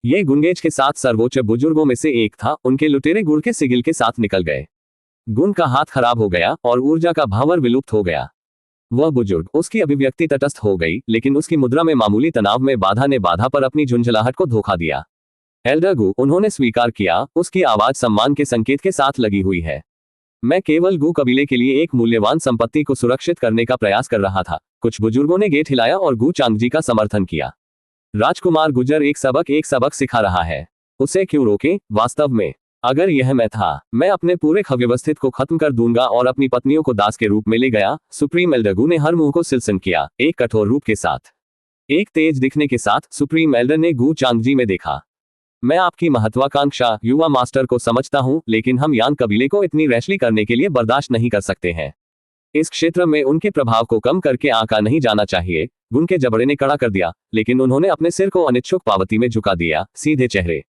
ये गुनगेज के साथ सर्वोच्च बुजुर्गों में से एक था, उनके लुटेरे गुड़ के सिगिल के साथ निकल गए। गुण का हाथ खराब हो गया और ऊर्जा का भावर विलुप्त हो गया। वह बुजुर्ग, उसकी अभिव्यक्ति तटस्थ हो गई, लेकिन उसकी मुद्रा में मामूली तनाव में बाधा ने बाधा पर अपनी झुंझलाहट को धोखा दिया। एल्डर गु, उन्होंने स्वीकार किया, उसकी आवाज सम्मान के संकेत के साथ लगी हुई है। मैं केवल गु कबीले के लिए एक मूल्यवान संपत्ति को सुरक्षित करने का प्रयास कर रहा था। कुछ बुजुर्गों ने गेट हिलाया और गु चांगजी का समर्थन किया। राजकुमार गुजर एक सबक सिखा रहा है। उसे क्यों रोके? वास्तव में अगर यह मैं था, मैं अपने पूरे व्यवस्थित को खत्म कर दूंगा और अपनी पत्नियों को दास के रूप में ले गया। सुप्रीम एल्डर गु ने हर मुंह को सिलसिल किया, एक कठोर रूप के साथ, एक तेज दिखने के साथ। सुप्रीम एल्डर ने गु चांगजी में देखा। मैं आपकी महत्वाकांक्षा, युवा मास्टर, को समझता हूं, लेकिन हम यान कबीले को इतनी रैशली करने के लिए बर्दाश्त नहीं कर सकते हैं। इस क्षेत्र में उनके प्रभाव को कम करके आंका नहीं जाना चाहिए। गुण के जबड़े ने कड़ा कर दिया, लेकिन उन्होंने अपने सिर को अनिच्छुक पावती में झुका दिया, सीधे चेहरे।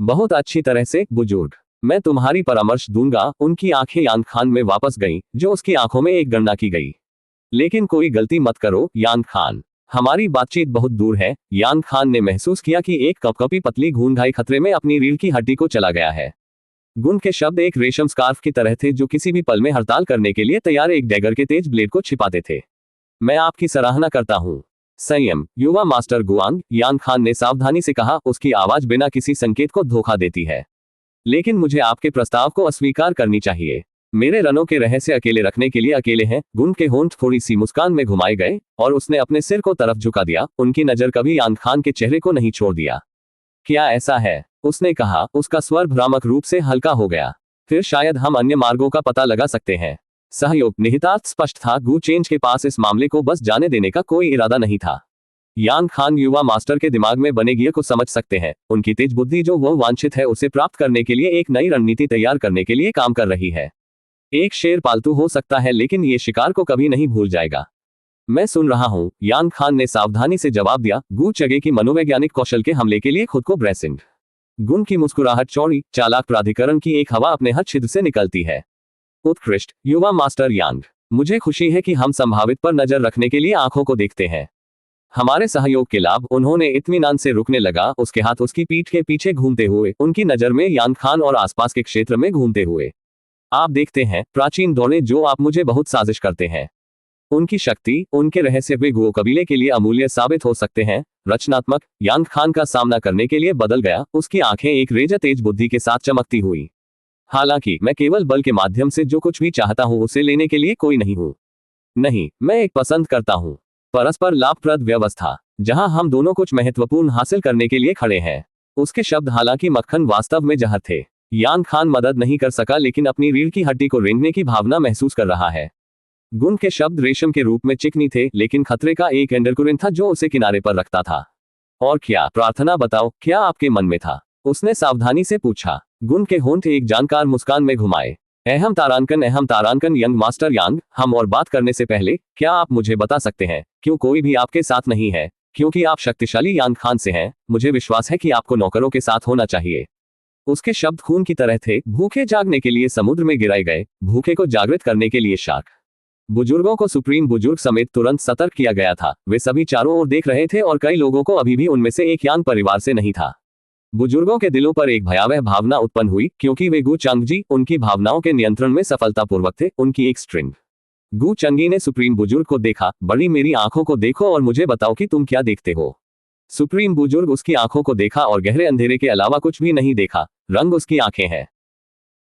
बहुत अच्छी तरह से, बुजुर्ग, मैं तुम्हारी परामर्श दूंगा। उनकी आंखें यान खान में वापस गईं, जो उसकी आंखों में एक गणना की गई। लेकिन कोई गलती मत करो, यान खान, हमारी बातचीत बहुत दूर है। यान खान ने महसूस किया कि एक कपकपी पतली घूंघाई खतरे में अपनी रीढ़ की हड्डी को चला गया है। गुण के शब्द एक रेशम स्कार्फ की तरह थे, जो किसी भी पल में हड़ताल करने के लिए तैयार एक डैगर के तेज ब्लेड को छिपाते थे। मैं आपकी सराहना करता हूं। संयम, युवा मास्टर गुआंग, यान खान ने सावधानी से कहा, उसकी आवाज बिना किसी संकेत को धोखा देती है। लेकिन मुझे आपके प्रस्ताव को अस्वीकार करनी चाहिए। मेरे रनों के रहस्य अकेले रखने के लिए अकेले हैं। गुण के होंठ थोड़ी सी मुस्कान में घुमाए गए और उसने अपने सिर को तरफ झुका दिया। उनकी नजर कभी यान खान के चेहरे को नहीं छोड़ दिया। क्या ऐसा है? उसने कहा, उसका स्वर भ्रामक रूप से हल्का हो गया। फिर शायद हम अन्य मार्गों का पता लगा सकते हैं। सहयोग, निहितार्थ स्पष्ट था। गु चेंज के पास इस मामले को बस जाने देने का कोई इरादा नहीं था। यान खान युवा मास्टर के दिमाग में बने गियर को समझ सकते हैं। उनकी तेज बुद्धि जो वह वांछित है उसे प्राप्त करने के लिए एक नई रणनीति तैयार करने के लिए काम कर रही है। एक शेर पालतू हो सकता है, लेकिन ये शिकार को कभी नहीं भूल जाएगा। मैं सुन रहा हूं, यान खान ने सावधानी से जवाब दिया। गु चगे की मनोवैज्ञानिक कौशल के हमले के लिए खुद को ब्रेसिंग। गुण की मुस्कुराहट चौड़ी, चालाक प्राधिकरण की एक हवा अपने हर छिद्र से निकलती है। उत्कृष्ट, युवा मास्टर यांग, मुझे खुशी है कि हम संभावित पर नजर रखने के लिए आंखों को देखते हैं। हमारे सहयोग के लाभ। उन्होंने इत्मीनान से रुकने लगा, उसके हाथ उसकी पीठ के पीछे घूमते हुए, उनकी नजर में यान खान और आसपास के क्षेत्र में घूमते हुए। आप देखते हैं, प्राचीन दौड़े जो आप मुझे बहुत साजिश करते हैं। उनकी शक्ति, उनके रहस्य वे गुओ कबीले के लिए अमूल्य साबित हो सकते हैं। रचनात्मक, यान खान का सामना करने के लिए बदल गया। उसकी आंखें एक रेजा तेज बुद्धि के साथ चमकती हुई। हालांकि मैं केवल बल के माध्यम से जो कुछ भी चाहता हूं उसे लेने के लिए कोई नहीं हूं। नहीं, मैं एक पसंद करता हूं परस्पर लाभप्रद व्यवस्था, जहां हम दोनों कुछ महत्वपूर्ण हासिल करने के लिए खड़े हैं। उसके शब्द हालांकि मक्खन वास्तव में जहर थे। यान खान मदद नहीं कर सका, लेकिन अपनी रीढ़ की हड्डी को रेंगने की भावना महसूस कर रहा है। गुण के शब्द रेशम के रूप में चिकनी थे, लेकिन खतरे का एक अंडरकरेंट था जो उसे किनारे पर रखता था। और क्या प्रार्थना बताओ, क्या आपके मन में था? उसने सावधानी से पूछा। गुण के होंठ एक जानकार मुस्कान में घुमाए। अहम तारांकन यंग मास्टर यांग, हम और बात करने से पहले, क्या आप मुझे बता सकते हैं क्यों कोई भी आपके साथ नहीं है? क्योंकि आप शक्तिशाली यान खान से हैं, मुझे विश्वास है कि आपको नौकरों के साथ होना चाहिए। उसके शब्द खून की तरह थे। भूखे जागने के लिए समुद्र में गिराए गए, भूखे को जागृत करने के लिए शार्क। बुजुर्गों को सुप्रीम बुजुर्ग समेत तुरंत सतर्क किया गया था। वे सभी चारों ओर देख रहे थे और कई लोगों को अभी भी उनमें से एक यान परिवार से नहीं था। बुजुर्गों के दिलों पर एक भयावह भावना उत्पन्न हुई, क्योंकि वे गु चांगजी उनकी भावनाओं के नियंत्रण में सफलतापूर्वक थे। उनकी एक स्ट्रिंग। गु चंगी ने सुप्रीम बुजुर्ग को देखा। बड़ी मेरी आंखों को देखो और मुझे बताओ कि तुम क्या देखते हो। सुप्रीम बुजुर्ग उसकी आंखों को देखा और गहरे अंधेरे के अलावा कुछ भी नहीं देखा। रंग उसकी आंखें हैं।